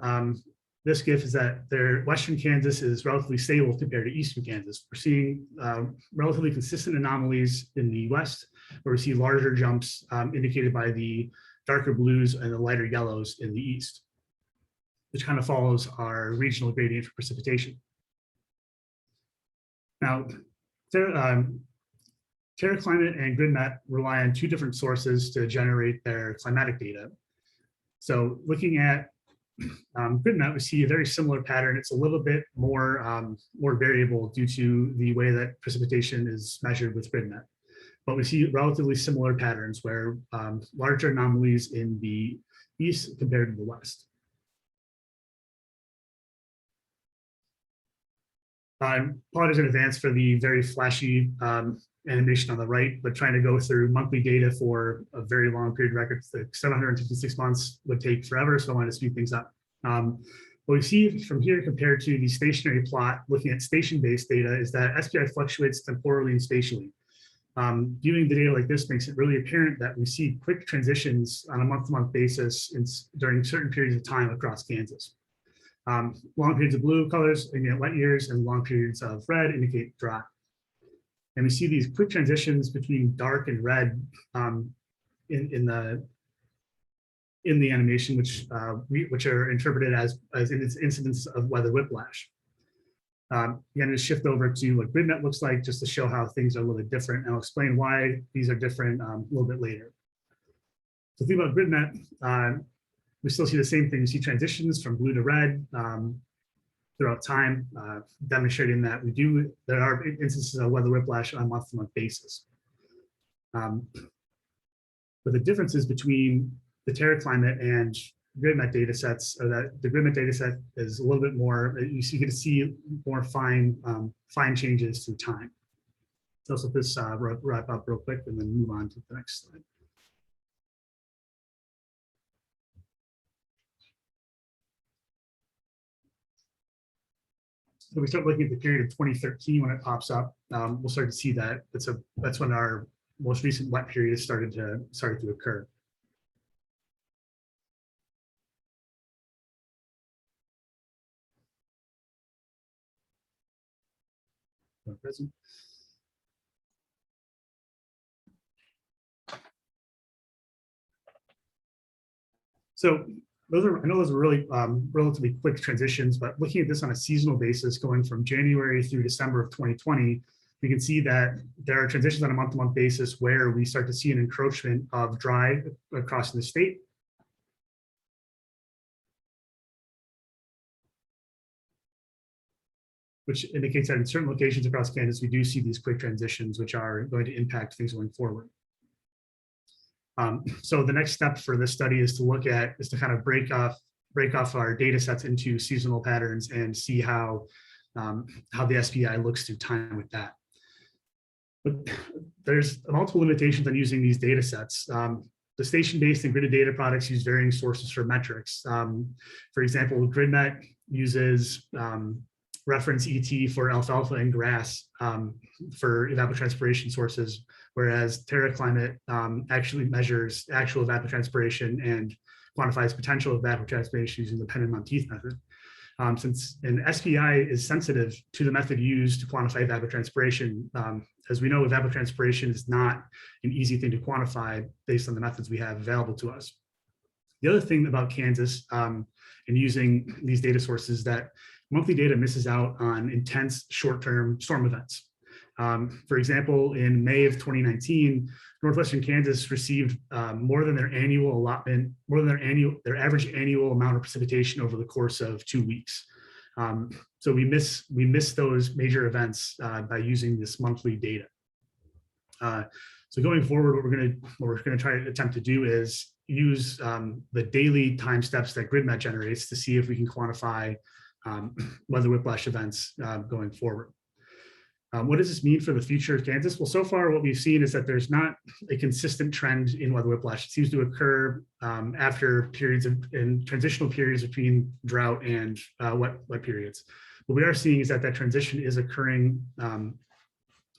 [SPEAKER 5] this GIF is that western Kansas is relatively stable compared to eastern Kansas. We're seeing relatively consistent anomalies in the west, where we see larger jumps indicated by the darker blues and the lighter yellows in the east, which kind of follows our regional gradient for precipitation. Now, TerraClimate and GridMet rely on 2 different sources to generate their climatic data. So looking at GridMet, we see a very similar pattern. It's a little bit more variable due to the way that precipitation is measured with GridMet. But we see relatively similar patterns where larger anomalies in the east compared to the west. I apologize in advance for the very flashy animation on the right, but trying to go through monthly data for a very long period of records, like 756 months would take forever. So I wanted to speed things up. What we see from here compared to the stationary plot, looking at station-based data, is that SPI fluctuates temporally and spatially. Viewing the data like this makes it really apparent that we see quick transitions on a month-to-month basis during certain periods of time across Kansas. Long periods of blue colors indicate wet years, and long periods of red indicate dry. And we see these quick transitions between dark and red in the animation, which are interpreted as incidents of weather whiplash. Again, to shift over to what GridNet looks like, just to show how things are a little bit different, and I'll explain why these are different a little bit later. So think about GridNet, we still see the same thing. You see transitions from blue to red throughout time, demonstrating that there are instances of weather whiplash on a month-to-month basis. But the differences between the TerraClimate and GridNet data sets are that the GridNet data set is a little bit more, you get to see more fine changes through time. So let's let this wrap up real quick and then move on to the next slide. So we start looking at the period of 2013 when it pops up. We'll start to see that that's when our most recent wet period started to occur. So I know those are really relatively quick transitions, but looking at this on a seasonal basis, going from January through December of 2020, we can see that there are transitions on a month-to-month basis where we start to see an encroachment of dry across the state. Which indicates that in certain locations across Kansas, we do see these quick transitions, which are going to impact things going forward. So the next step for this study is to kind of break off our data sets into seasonal patterns and see how the SPI looks through time with that. But there's multiple limitations on using these data sets. The station-based and gridded data products use varying sources for metrics. For example, GridNet uses reference ET for alfalfa and grass for evapotranspiration sources, whereas TerraClimate actually measures actual evapotranspiration and quantifies potential evapotranspiration using the Pendo-Monteith method. Since an SPI is sensitive to the method used to quantify evapotranspiration, as we know, evapotranspiration is not an easy thing to quantify based on the methods we have available to us. The other thing about Kansas and using these data sources is that monthly data misses out on intense short-term storm events. For example, in May of 2019, Northwestern Kansas received more than their annual allotment, more than their average annual amount of precipitation over the course of 2 weeks. So we miss those major events by using this monthly data. So going forward, what we're gonna try to attempt to do is use the daily time steps that GridNet generates to see if we can quantify weather whiplash events going forward. What does this mean for the future of Kansas? Well, so far what we've seen is that there's not a consistent trend in weather whiplash. It seems to occur after in transitional periods between drought and wet periods. What we are seeing is that transition is occurring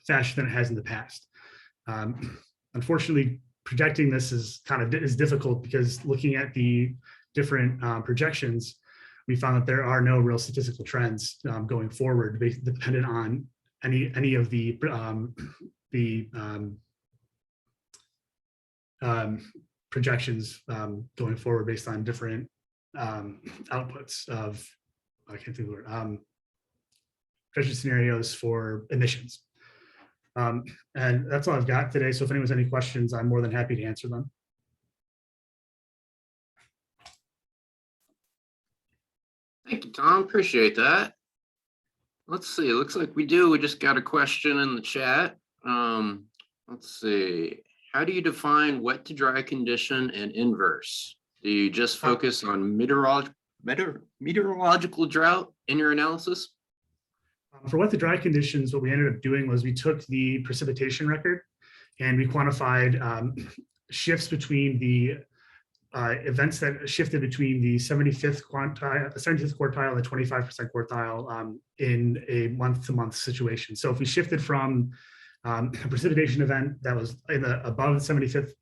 [SPEAKER 5] faster than it has in the past. Unfortunately, projecting this is difficult because looking at the different projections, we found that there are no real statistical trends going forward, dependent on any of the projections going forward based on different outputs of, I can't think of the word, projection scenarios for emissions. And that's all I've got today. So if anyone has any questions, I'm more than happy to answer them.
[SPEAKER 2] Thank you, Tom. Appreciate that. Let's see. It looks like we just got a question in the chat. Let's see. How do you define wet to dry condition and inverse? Do you just focus on meteorological drought in your analysis?
[SPEAKER 5] For wet to dry conditions, what we ended up doing was we took the precipitation record and we quantified shifts between the events that shifted between the 75th quartile and the 25% quartile in a month-to-month situation. So if we shifted from a precipitation event that was above the 75th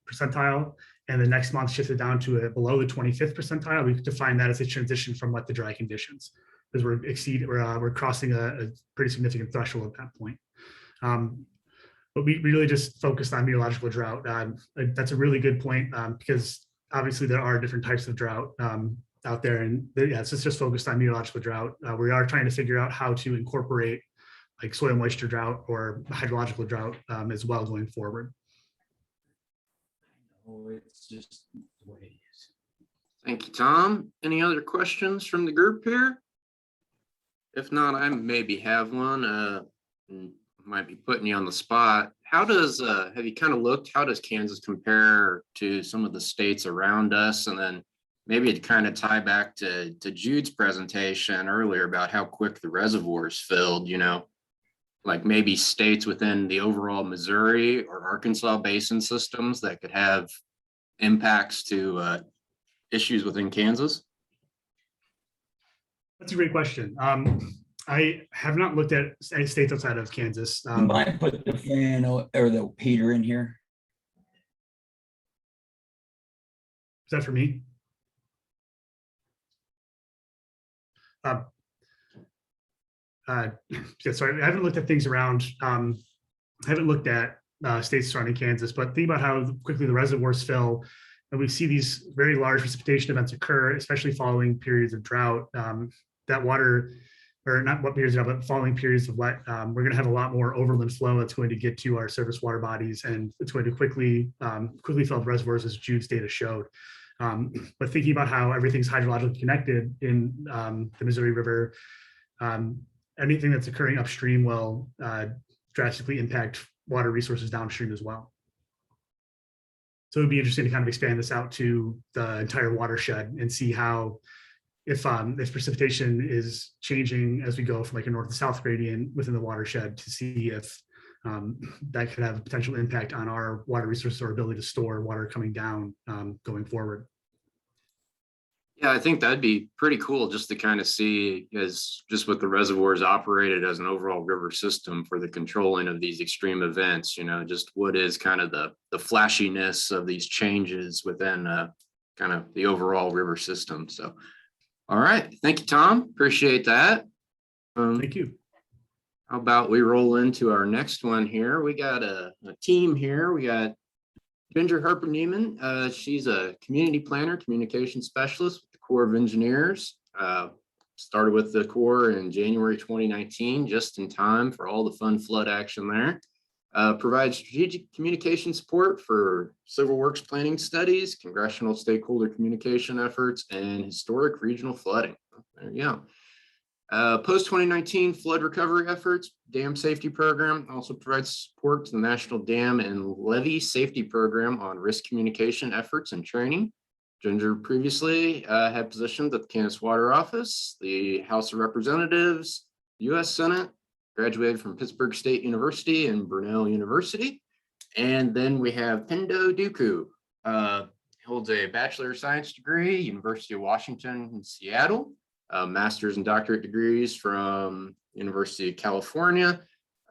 [SPEAKER 5] percentile, and the next month shifted down to below the 25th percentile, we define that as a transition from wet to dry conditions, because we're crossing a pretty significant threshold at that point. But we really just focused on meteorological drought. That's a really good point, because obviously there are different types of drought out there, and yeah, it's just focused on meteorological drought. We are trying to figure out how to incorporate like soil moisture drought or hydrological drought as well going forward.
[SPEAKER 6] It's just the way it is.
[SPEAKER 2] Thank you, Tom. Any other questions from the group here? If not, I maybe have one. Might be putting you on the spot. How does, have you kind of looked, how does Kansas compare to some of the states around us? And then maybe to kind of tie back to Jude's presentation earlier about how quick the reservoirs filled, you know, like maybe states within the overall Missouri or Arkansas basin systems that could have impacts to issues within Kansas?
[SPEAKER 5] That's a great question. I have not looked at any states outside of Kansas.
[SPEAKER 6] You might put the fan or the Peter in here.
[SPEAKER 5] Is that for me? Yeah, sorry, I haven't looked at things around. I haven't looked at states surrounding Kansas, but think about how quickly the reservoirs fill, and we see these very large precipitation events occur, especially following periods of drought. That water, or not what periods of drought, but following periods of wet, we're going to have a lot more overland flow that's going to get to our surface water bodies, and it's going to quickly fill up reservoirs, as Jude's data showed. But thinking about how everything's hydrologically connected in the Missouri River, anything that's occurring upstream will drastically impact water resources downstream as well. So it'd be interesting to kind of expand this out to the entire watershed and see how, if precipitation is changing as we go from like a north to south gradient within the watershed, to see if that could have a potential impact on our water resources or ability to store water coming down going forward.
[SPEAKER 2] Yeah, I think that'd be pretty cool just to kind of see as just what the reservoirs operated as an overall river system for the controlling of these extreme events, you know, just what is kind of the flashiness of these changes within kind of the overall river system. So, all right. Thank you, Tom. Appreciate that.
[SPEAKER 5] Thank you.
[SPEAKER 2] How about we roll into our next one here? We got a team here. We got Ginger Harper Neiman. She's a community planner, communication specialist with the Corps of Engineers. Started with the Corps in January 2019, just in time for all the fun flood action there. Provides strategic communication support for civil works planning studies, congressional stakeholder communication efforts, and historic regional flooding. There you go. Post-2019 flood recovery efforts, dam safety program, also provides support to the National Dam and Levee Safety Program on risk communication efforts and training. Ginger previously had positions at the Kansas Water Office, the House of Representatives, U.S. Senate, graduated from Pittsburgh State University and Brunel University. And then we have Pendo Duku, holds a Bachelor of Science degree, University of Washington in Seattle. Master's and doctorate degrees from University of California.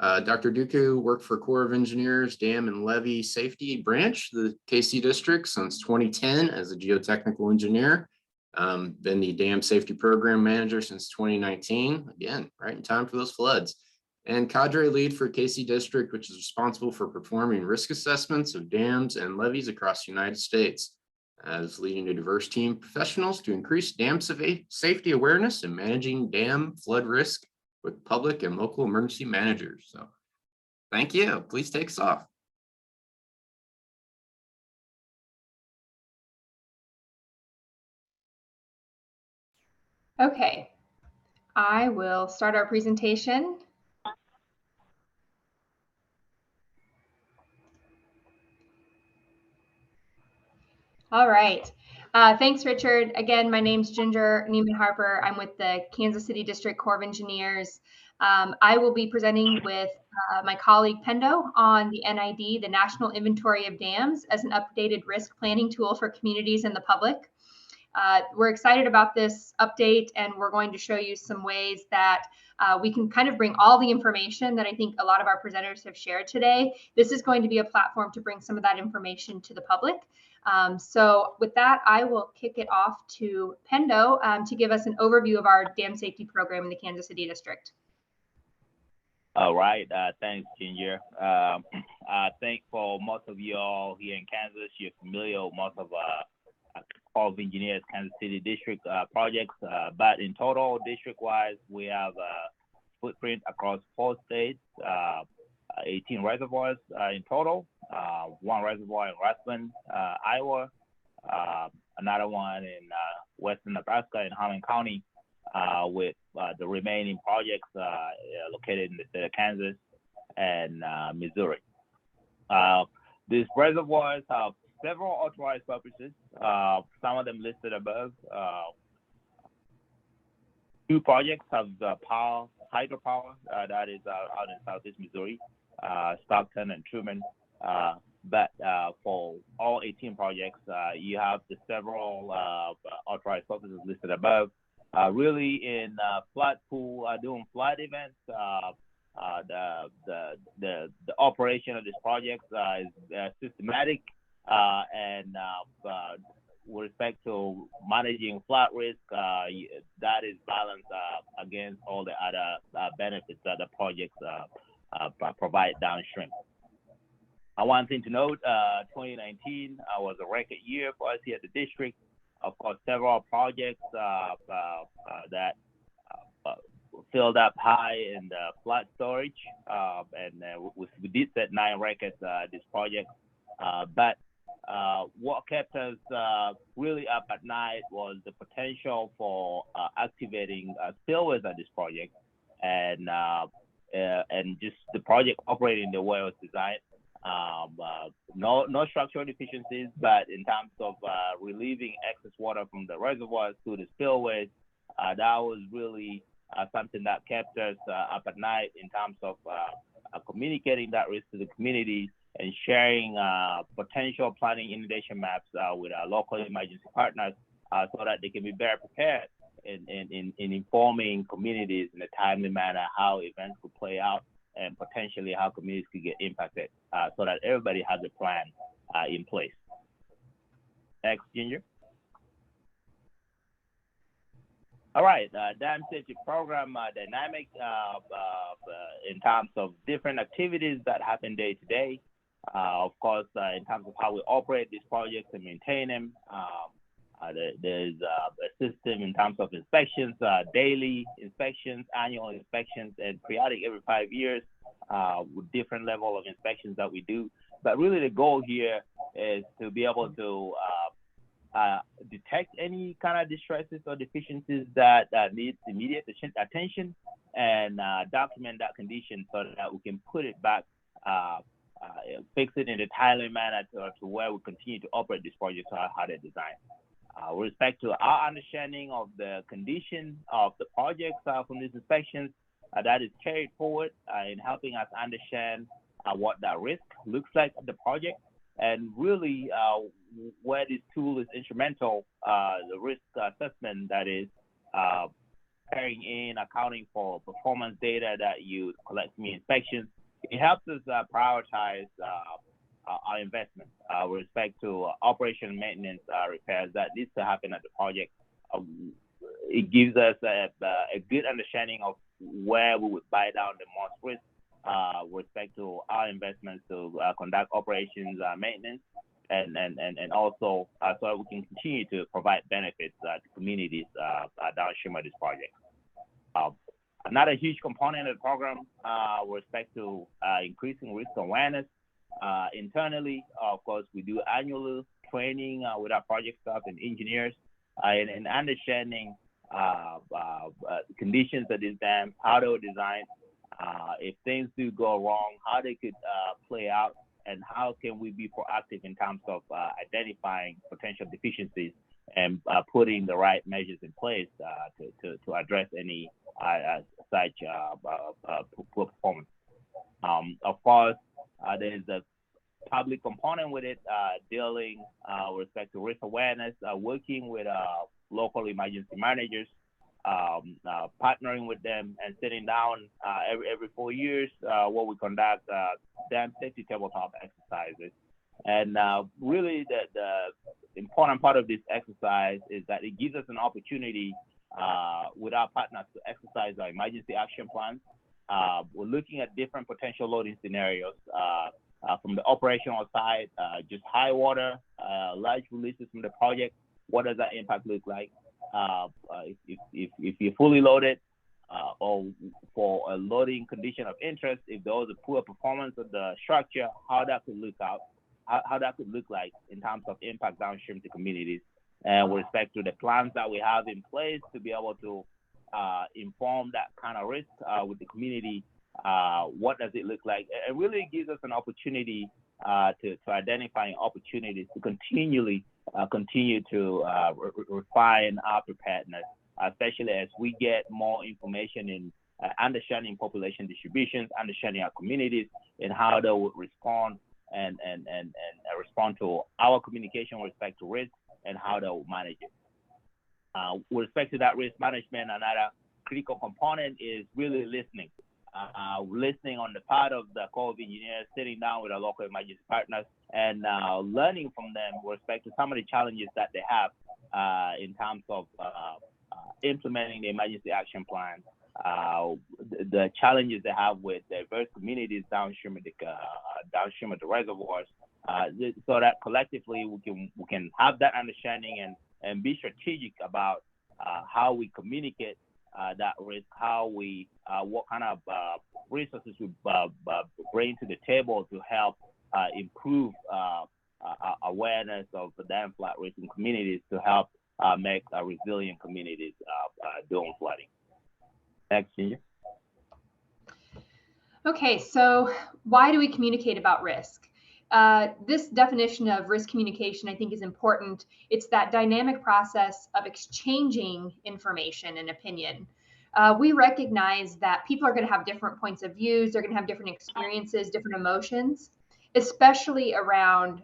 [SPEAKER 2] Dr. Duku worked for Corps of Engineers Dam and Levee Safety Branch, the KC District, since 2010 as a geotechnical engineer. Been the Dam Safety Program Manager since 2019, again, right in time for those floods. And cadre lead for KC District, which is responsible for performing risk assessments of dams and levees across the United States. As leading a diverse team of professionals to increase dam safety awareness and managing dam flood risk with public and local emergency managers. So thank you. Please take us off.
[SPEAKER 4] Okay, I will start our presentation. All right. Thanks, Richard. Again, my name's Ginger Neiman Harper. I'm with the Kansas City District Corps of Engineers. I will be presenting with my colleague Pendo on the NID, the National Inventory of Dams, as an updated risk planning tool for communities and the public. We're excited about this update, and we're going to show you some ways that we can kind of bring all the information that I think a lot of our presenters have shared today. This is going to be a platform to bring some of that information to the public. So with that, I will kick it off to Pendo to give us an overview of our dam safety program in the Kansas City District.
[SPEAKER 7] All right. Thanks, Ginger. I think for most of you all here in Kansas, you're familiar with most of Corps of Engineers Kansas City District projects. But in total, district-wise, we have a footprint across 4 states, 18 reservoirs in total, 1 reservoir in Redmond, Iowa, another one in western Nebraska in Harlan County, with the remaining projects located in the state of Kansas and Missouri. These reservoirs have several authorized purposes, some of them listed above. 2 projects have hydropower, that is out in southeast Missouri, Stockton and Truman. But for all 18 projects, you have the several authorized purposes listed above. Really in flood pool, doing flood events, the operation of this project is systematic, and with respect to managing flood risk, that is balanced against all the other benefits that the projects provide downstream. One thing to note, 2019 was a record year for us here at the district. Of course, several projects that filled up high in the flood storage, and we did set 9 records this project. But what kept us really up at night was the potential for activating spillways at this project, and just the project operating the way it was designed. No structural deficiencies, but in terms of relieving excess water from the reservoirs to the spillways, that was really something that kept us up at night in terms of communicating that risk to the community and sharing potential planning inundation maps with our local emergency partners, so that they can be better prepared in informing communities in a timely manner how events could play out and potentially how communities could get impacted, so that everybody has a plan in place. Next, Ginger. All right, dam safety program dynamic in terms of different activities that happen day to day. Of course, in terms of how we operate these projects and maintain them, there's a system in terms of inspections, daily inspections, annual inspections, and periodic every 5 years, with different level of inspections that we do. But really the goal here is to be able to detect any kind of distresses or deficiencies that needs immediate attention, and document that condition so that we can put it back, fix it in a timely manner to where we continue to operate this project how they're designed. With respect to our understanding of the condition of the projects from these inspections, that is carried forward in helping us understand what that risk looks like of the project, and really where this tool is instrumental, the risk assessment, that is carrying in, accounting for performance data that you collect from the inspections. It helps us prioritize our investment with respect to operation, maintenance, repairs that needs to happen at the project. It gives us a good understanding of where we would buy down the most risk with respect to our investments to conduct operations, maintenance, and also so that we can continue to provide benefits to communities downstream of this project. Another huge component of the program with respect to increasing risk awareness internally. Of course, we do annual training with our project staff and engineers in understanding conditions of these dams, how they were designed, if things do go wrong, how they could play out, and how can we be proactive in terms of identifying potential deficiencies putting the right measures in place to address any such poor performance. Of course, there's a public component with it, dealing with respect to risk awareness, working with local emergency managers, partnering with them and sitting down every 4 years where we conduct dam safety tabletop exercises. And really the important part of this exercise is that it gives us an opportunity with our partners to exercise our emergency action plans. We're looking at different potential loading scenarios from the operational side, just high water, large releases from the project. What does that impact look like? If you're fully loaded, or for a loading condition of interest, if there was a poor performance of the structure, how that could look like in terms of impact downstream to communities, and with respect to the plans that we have in place to be able to inform that kind of risk with the community. What does it look like? It really gives us an opportunity to identify opportunities to continue to refine our preparedness, especially as we get more information in understanding population distributions, understanding our communities and how they would respond and respond to our communication with respect to risk and how they will manage it. With respect to that risk management, another critical component is really listening. Listening on the part of the Corps of Engineers, sitting down with our local emergency partners and learning from them with respect to some of the challenges that they have in terms of implementing the emergency action plan, the challenges they have with diverse communities downstream of the reservoirs, so that collectively we can have that understanding and be strategic about how we communicate that risk, how we what kind of resources we bring to the table to help improve awareness of the dam flood risk in communities to help make resilient communities during flooding. Next, Ginger.
[SPEAKER 4] Okay, so why do we communicate about risk? This definition of risk communication, I think, is important. It's that dynamic process of exchanging information and opinion. We recognize that people are going to have different points of views. They're going to have different experiences, different emotions, especially around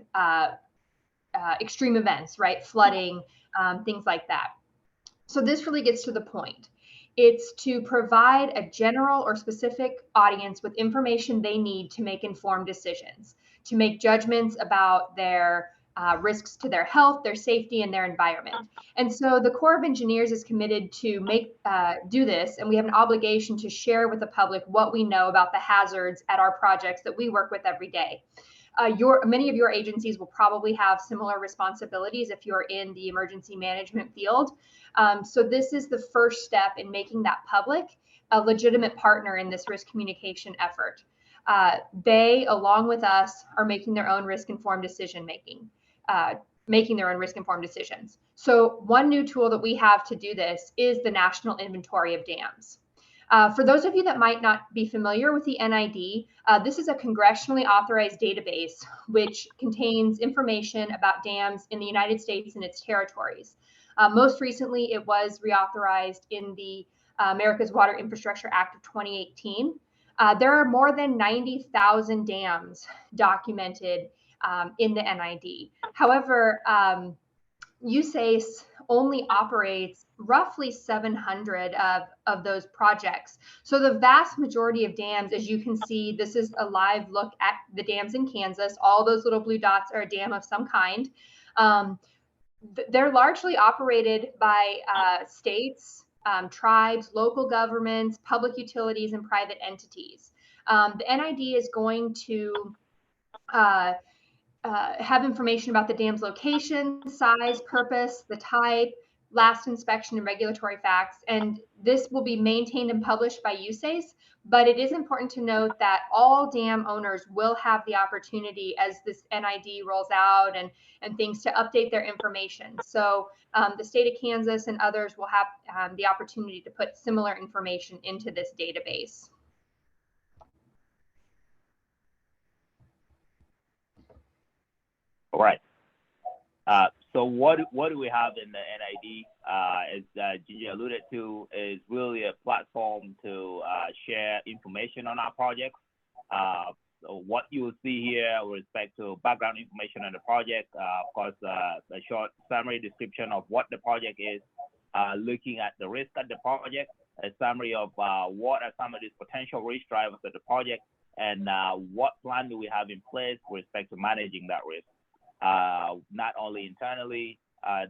[SPEAKER 4] extreme events, right? Flooding, things like that. So this really gets to the point. It's to provide a general or specific audience with information they need to make informed decisions, to make judgments about their risks to their health, their safety, and their environment. And so the Corps of Engineers is committed to do this, and we have an obligation to share with the public what we know about the hazards at our projects that we work with every day. Many of your agencies will probably have similar responsibilities if you're in the emergency management field. So this is the first step in making that public a legitimate partner in this risk communication effort. They, along with us, are making their own risk-informed decision-making, making their own risk-informed decisions. So one new tool that we have to do this is the National Inventory of Dams. For those of you that might not be familiar with the NID, this is a congressionally authorized database which contains information about dams in the United States and its territories. Most recently, it was reauthorized in the America's Water Infrastructure Act of 2018. There are more than 90,000 dams documented in the NID. However, USACE only operates roughly 700 of those projects. So the vast majority of dams, as you can see, this is a live look at the dams in Kansas. All those little blue dots are a dam of some kind. They're largely operated by states, tribes, local governments, public utilities, and private entities. The NID is going to have information about the dam's location, size, purpose, the type, last inspection, and regulatory facts. And this will be maintained and published by USACE, but it is important to note that all dam owners will have the opportunity as this NID rolls out and things to update their information. So the state of Kansas and others will have the opportunity to put similar information into this database.
[SPEAKER 7] All right. So what do we have in the NID? As Gigi alluded to, is really a platform to share information on our projects. So what you will see here with respect to background information on the project, of course, a short summary description of what the project is, looking at the risk of the project, a summary of what are some of these potential risk drivers of the project, and what plan do we have in place with respect to managing that risk, not only internally,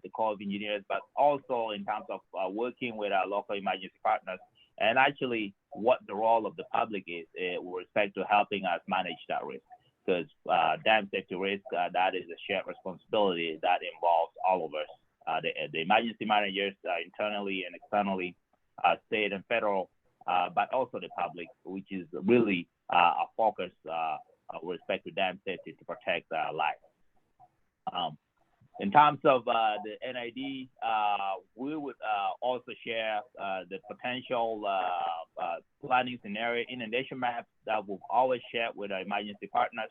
[SPEAKER 7] the Corps of Engineers, but also in terms of working with our local emergency partners, and actually what the role of the public is with respect to helping us manage that risk. Because dam safety risk, that is a shared responsibility that involves all of us, the emergency managers internally and externally, state and federal, but also the public, which is really a focus with respect to dam safety to protect life. In terms of the NID, we would also share the potential planning scenario inundation maps that we've always shared with our emergency partners.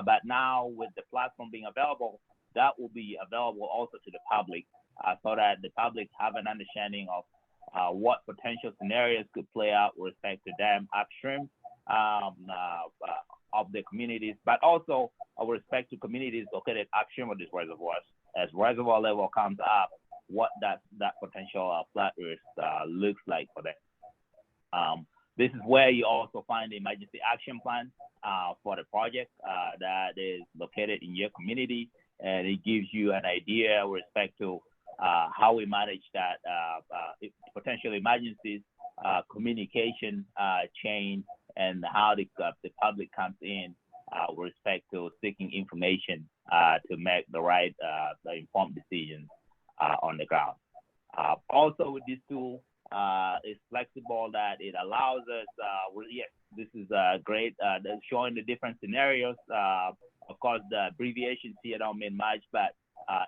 [SPEAKER 7] But now with the platform being available, that will be available also to the public so that the public have an understanding of what potential scenarios could play out with respect to dam upstream of the communities, but also with respect to communities located upstream of these reservoirs. As reservoir level comes up, what that potential flood risk looks like for them. This is where you also find the emergency action plan for the project that is located in your community, and it gives you an idea with respect to how we manage that potential emergencies, communication chain, and how the public comes in with respect to seeking information to make the right informed decisions on the ground. Also with this tool, it's flexible that it allows us, yes, this is great, showing the different scenarios. Of course, the abbreviations here don't mean much, but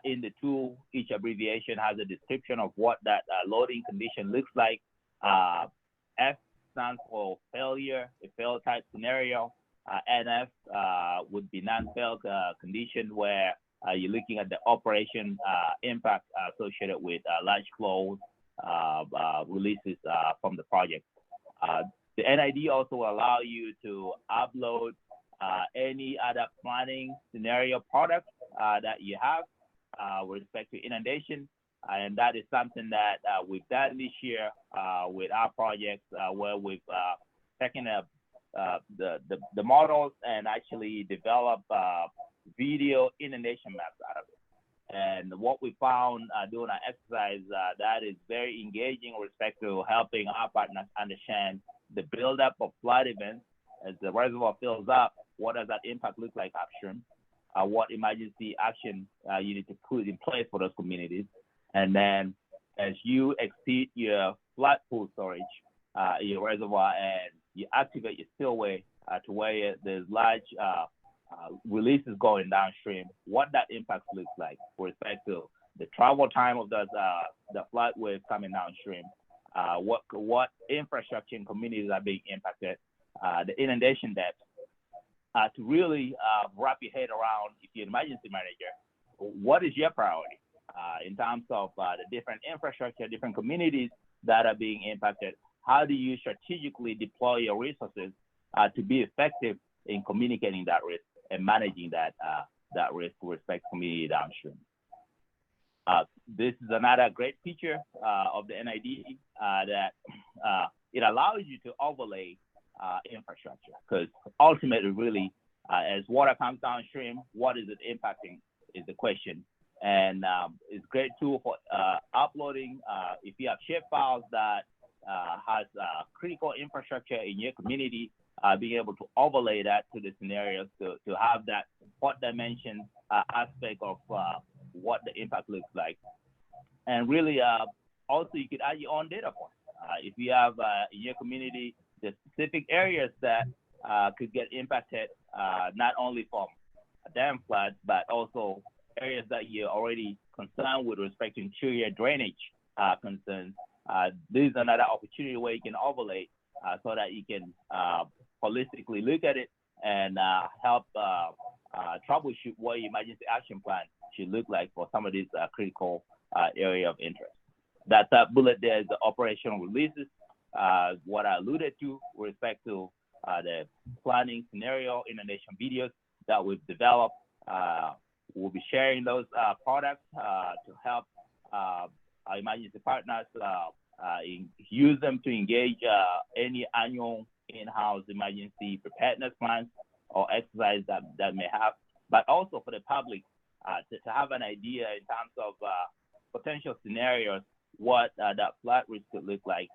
[SPEAKER 7] in the tool, each abbreviation has a description of what that loading condition looks like. F stands for failure, a fail type scenario. NF would be non-fail condition where you're looking at the operation impact associated with large flows releases from the project. The NID also will allow you to upload any other planning scenario products that you have with respect to inundation. And that is something that we've done this year with our projects where we've taken the models and actually develop video inundation maps out of it. And what we found doing our exercise that is very engaging with respect to helping our partners understand the buildup of flood events as the reservoir fills up. What does that impact look like upstream? What emergency action you need to put in place for those communities? And then as you exceed your flood pool storage, your reservoir, and you activate your spillway to where there's large releases going downstream, what that impact looks like with respect to the travel time of the flood wave coming downstream, what infrastructure and communities are being impacted, the inundation depth, to really wrap your head around, if you're an emergency manager, what is your priority in terms of the different infrastructure, different communities that are being impacted? How do you strategically deploy your resources to be effective in communicating that risk and managing that risk with respect to community downstream? This is another great feature of the NID that it allows you to overlay infrastructure, because ultimately, really, as water comes downstream, what is it impacting is the question. And it's a great tool for uploading. If you have shape files that has critical infrastructure in your community, being able to overlay that to the scenarios to have that what dimension aspect of what the impact looks like. And really, also you could add your own data points. If you have in your community the specific areas that could get impacted, not only from a dam flood, but also areas that you're already concerned with respect to interior drainage concerns, this is another opportunity where you can overlay so that you can holistically look at it and help troubleshoot what your emergency action plan should look like for some of these critical area of interest. That bullet there is the operational releases, what I alluded to with respect to the planning scenario inundation videos that we've developed. We'll be sharing those products to help our emergency partners use them to engage any annual in-house emergency preparedness plans or exercise that may have, but also for the public to have an idea in terms of potential scenarios, what that flood risk could look like.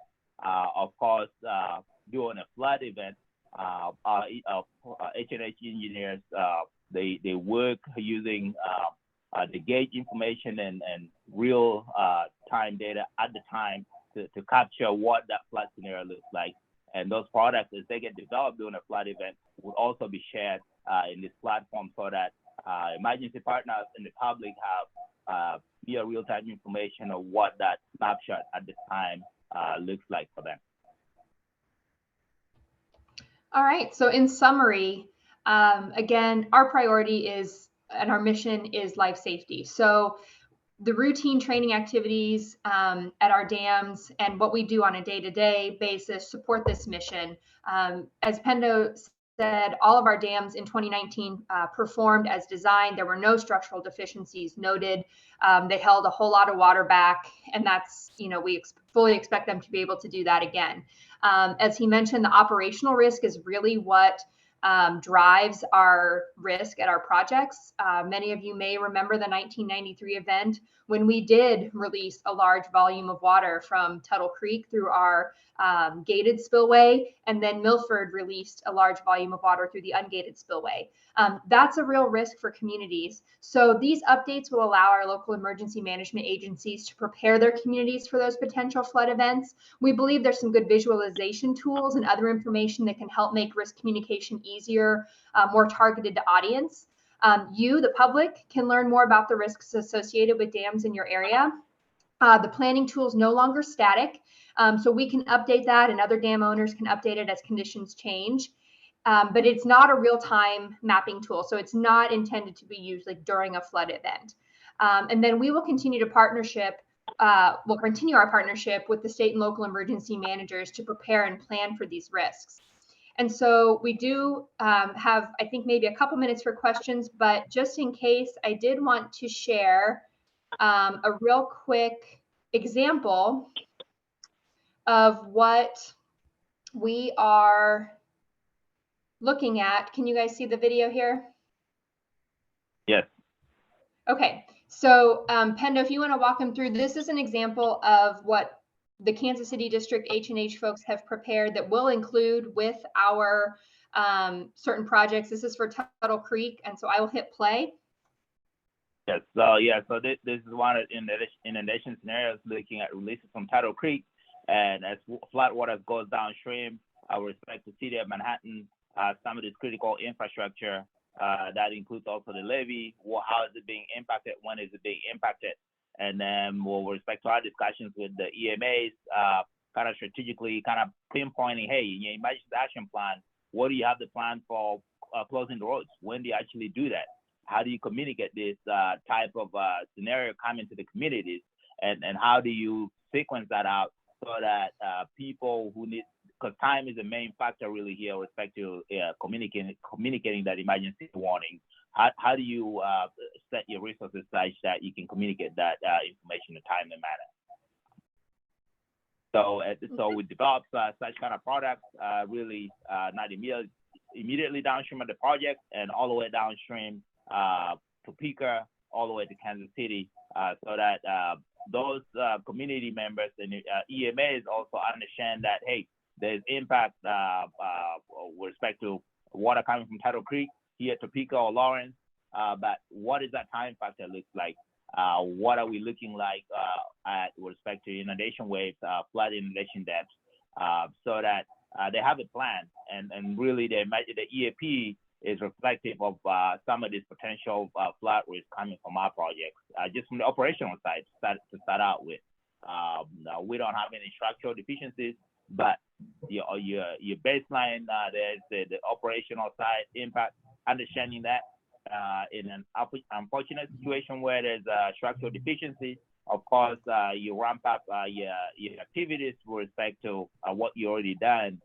[SPEAKER 7] Of course, during a flood event, our H&H engineers, they work using the gauge information and real time data at the time to capture what that flood scenario looks like. And those products, as they get developed during a flood event, will also be shared in this platform so that emergency partners and the public have near real-time information of what that snapshot at the time looks like for them.
[SPEAKER 4] All right, so in summary, again, our priority is, and our mission is life safety. So the routine training activities at our dams and what we do on a day-to-day basis support this mission. As Pendo said, all of our dams in 2019 performed as designed. There were no structural deficiencies noted. They held a whole lot of water back, and that's, we fully expect them to be able to do that again. As he mentioned, the operational risk is really what drives our risk at our projects. Many of you may remember the 1993 event when we did release a large volume of water from Tuttle Creek through our gated spillway, and then Milford released a large volume of water through the ungated spillway. That's a real risk for communities. So these updates will allow our local emergency management agencies to prepare their communities for those potential flood events. We believe there's some good visualization tools and other information that can help make risk communication easier, more targeted to audience. You, the public, can learn more about the risks associated with dams in your area. The planning tool is no longer static, so we can update that, and other dam owners can update it as conditions change. But it's not a real-time mapping tool, so it's not intended to be used like during a flood event. And then we will continue to we'll continue our partnership with the state and local emergency managers to prepare and plan for these risks. And so we do have, I think, maybe a couple minutes for questions, but just in case, I did want to share a real quick example of what we are looking at. Can you guys see the video here?
[SPEAKER 7] Yes.
[SPEAKER 4] Okay, so Pendo, if you want to walk them through, this is an example of what the Kansas City District H&H folks have prepared that will include with our certain projects. This is for Tuttle Creek, and so I will hit play.
[SPEAKER 7] Yes, so this is one of inundation scenarios looking at releases from Tuttle Creek, and as flood water goes downstream, with respect to City of Manhattan, some of this critical infrastructure, that includes also the levee, how is it being impacted, when is it being impacted, and then with respect to our discussions with the EMAs, kind of strategically kind of pinpointing, hey, in your emergency action plan, what do you have the plan for closing the roads? When do you actually do that? How do you communicate this type of scenario coming to the communities, and how do you sequence that out so that people who need, because time is the main factor really here with respect to communicating that emergency warning. How do you set your resources such that you can communicate that information in a timely manner? So we developed such kind of products, really not immediately downstream of the project, and all the way downstream Topeka, all the way to Kansas City, so that those community members and EMAs also understand that, hey, there's impact with respect to water coming from Tuttle Creek here at Topeka or Lawrence, but what does that time factor look like? What are we looking like at with respect to inundation waves, flood inundation depths, so that they have a plan, and really the EAP is reflective of some of this potential flood risk coming from our projects, just from the operational side to start out with. We don't have any structural deficiencies, but your baseline, there's the operational side impact, understanding that, in an unfortunate situation where there's a structural deficiency, of course, you ramp up your activities with respect to what you already done,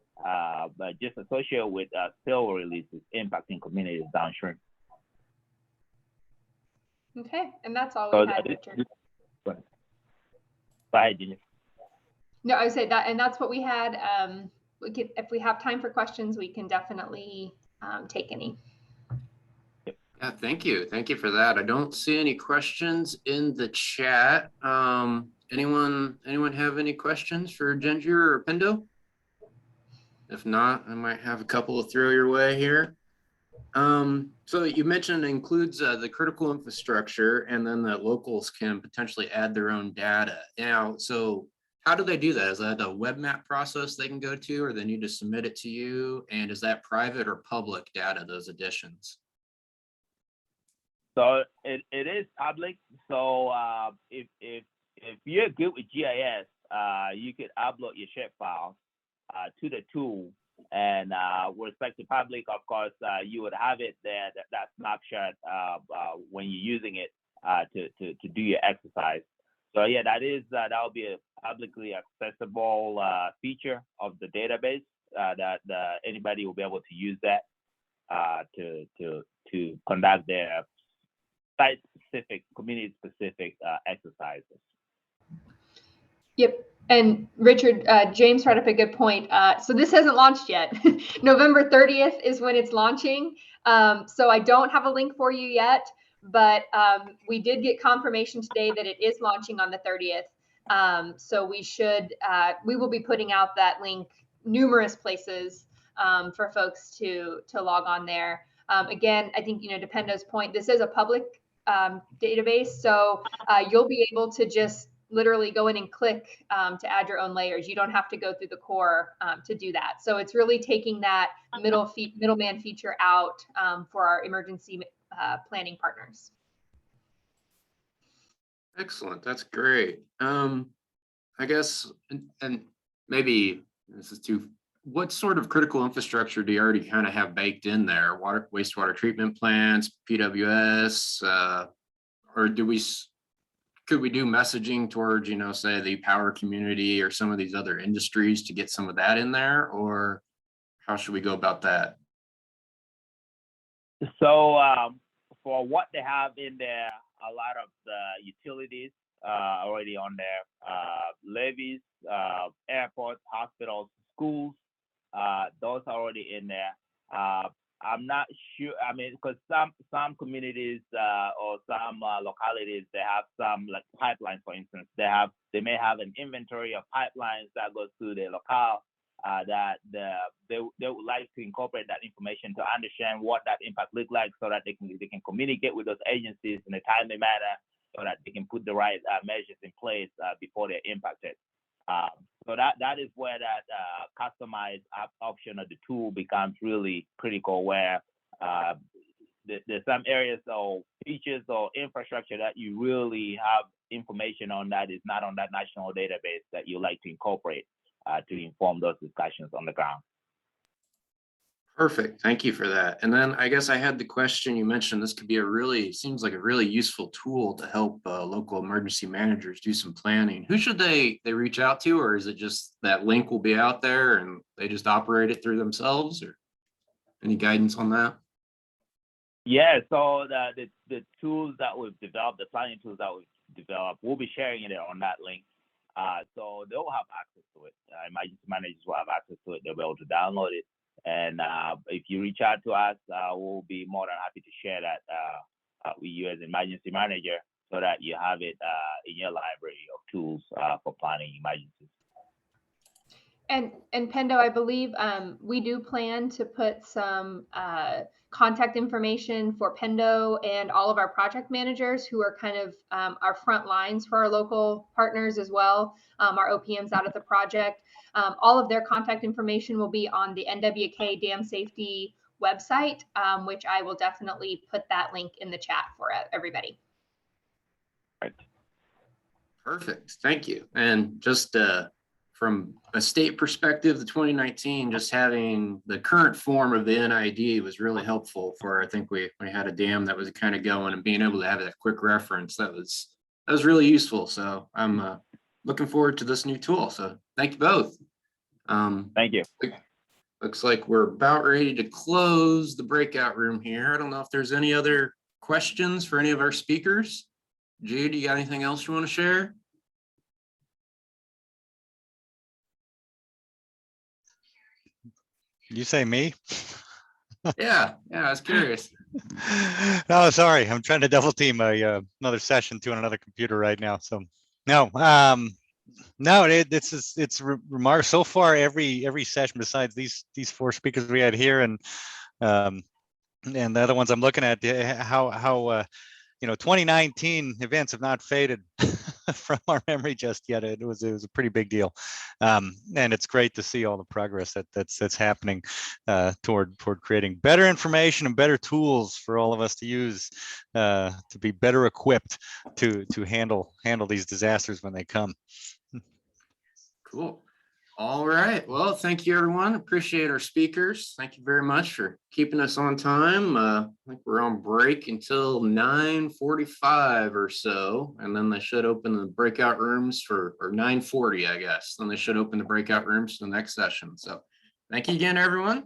[SPEAKER 7] but just associated with spill releases impacting communities downstream.
[SPEAKER 4] Okay, and that's all
[SPEAKER 7] So
[SPEAKER 4] we had, Richard.
[SPEAKER 7] Go ahead, Junior.
[SPEAKER 4] No, I would say that, and that's what we had. We could, if we have time for questions, we can definitely take any.
[SPEAKER 2] Yeah, thank you. Thank you for that. I don't see any questions in the chat. Anyone have any questions for Ginger or Pendo? If not, I might have a couple to throw your way here. So you mentioned it includes the critical infrastructure, and then the locals can potentially add their own data. Now, so how do they do that? Is that a web map process they can go to, or they need to submit it to you? And is that private or public data, those additions?
[SPEAKER 7] So it is public. So if you're good with GIS, you could upload your shapefile to the tool. And with respect to public, of course, you would have it there, that snapshot when you're using it to do your exercise. So yeah, that'll be a publicly accessible feature of the database that anybody will be able to use that to conduct their site-specific, community-specific exercises.
[SPEAKER 4] Yep. And Richard, James brought up a good point. So this hasn't launched yet. November 30th is when it's launching. So I don't have a link for you yet, but we did get confirmation today that it is launching on the 30th. So we will be putting out that link numerous places for folks to log on there. Again, I think, to Pendo's point, this is a public database. So you'll be able to just literally go in and click to add your own layers. You don't have to go through the core to do that. So it's really taking that middleman feature out for our emergency planning partners.
[SPEAKER 2] Excellent. That's great. I guess, and maybe this is too, what sort of critical infrastructure do you already kind of have baked in there? Wastewater treatment plants, PWS, or could we do messaging towards, say the power community or some of these other industries to get some of that in there, or how should we go about that?
[SPEAKER 7] So for what they have in there, a lot of the utilities already on there, levees, airports, hospitals, schools, those are already in there. I'm not sure. I mean, because some communities or some localities, they have some like pipelines, for instance. They may have an inventory of pipelines that goes through the locale that they would like to incorporate that information to understand what that impact looks like, so that they can communicate with those agencies in a timely manner, so that they can put the right measures in place before they're impacted. So that is where that customized option of the tool becomes really critical, where there's some areas or features or infrastructure that you really have information on that is not on that national database that you like to incorporate to inform those discussions on the ground.
[SPEAKER 2] Perfect. Thank you for that. And then I guess I had the question, you mentioned this could be seems like a really useful tool to help local emergency managers do some planning. Who should they reach out to, or is it just that link will be out there and they just operate it through themselves, or any guidance on that?
[SPEAKER 7] Yeah, so the tools that we've developed, the planning tools that we've developed, we'll be sharing it on that link. So they'll have access to it. Emergency managers will have access to it. They'll be able to download it. And if you reach out to us, we'll be more than happy to share that with you as an emergency manager, so that you have it in your library of tools for planning emergencies.
[SPEAKER 4] And Pendo, I believe we do plan to put some contact information for Pendo and all of our project managers who are kind of our front lines for our local partners as well, our OPMs out at the project. All of their contact information will be on the NWK Dam Safety website, which I will definitely put that link in the chat for everybody.
[SPEAKER 2] Right. Perfect. Thank you. And just from a state perspective, the 2019, just having the current form of the NID was really helpful for, I think we had a dam that was kind of going, and being able to have that quick reference, that was really useful. So I'm looking forward to this new tool. So thank you both.
[SPEAKER 7] Thank you.
[SPEAKER 2] Looks like we're about ready to close the breakout room here. I don't know if there's any other questions for any of our speakers. Jude, you got anything else you want to share?
[SPEAKER 1] You say me?
[SPEAKER 2] Yeah, I was curious.
[SPEAKER 1] No, sorry, I'm trying to double team another session to another computer right now. So no, no, it's remarkable so far. Every session besides these four speakers we had here, and the other ones I'm looking at, how 2019 events have not faded from our memory just yet. It was a pretty big deal, and it's great to see all the progress that's happening toward creating better information and better tools for all of us to use to be better equipped to handle these disasters when they come.
[SPEAKER 2] Cool. All right. Well, thank you, everyone. Appreciate our speakers. Thank you very much for keeping us on time. I think we're on break until 9:45 or so, and then they should open the breakout rooms or 9:40, I guess. Then they should open the breakout rooms for the next session. So thank you again, everyone.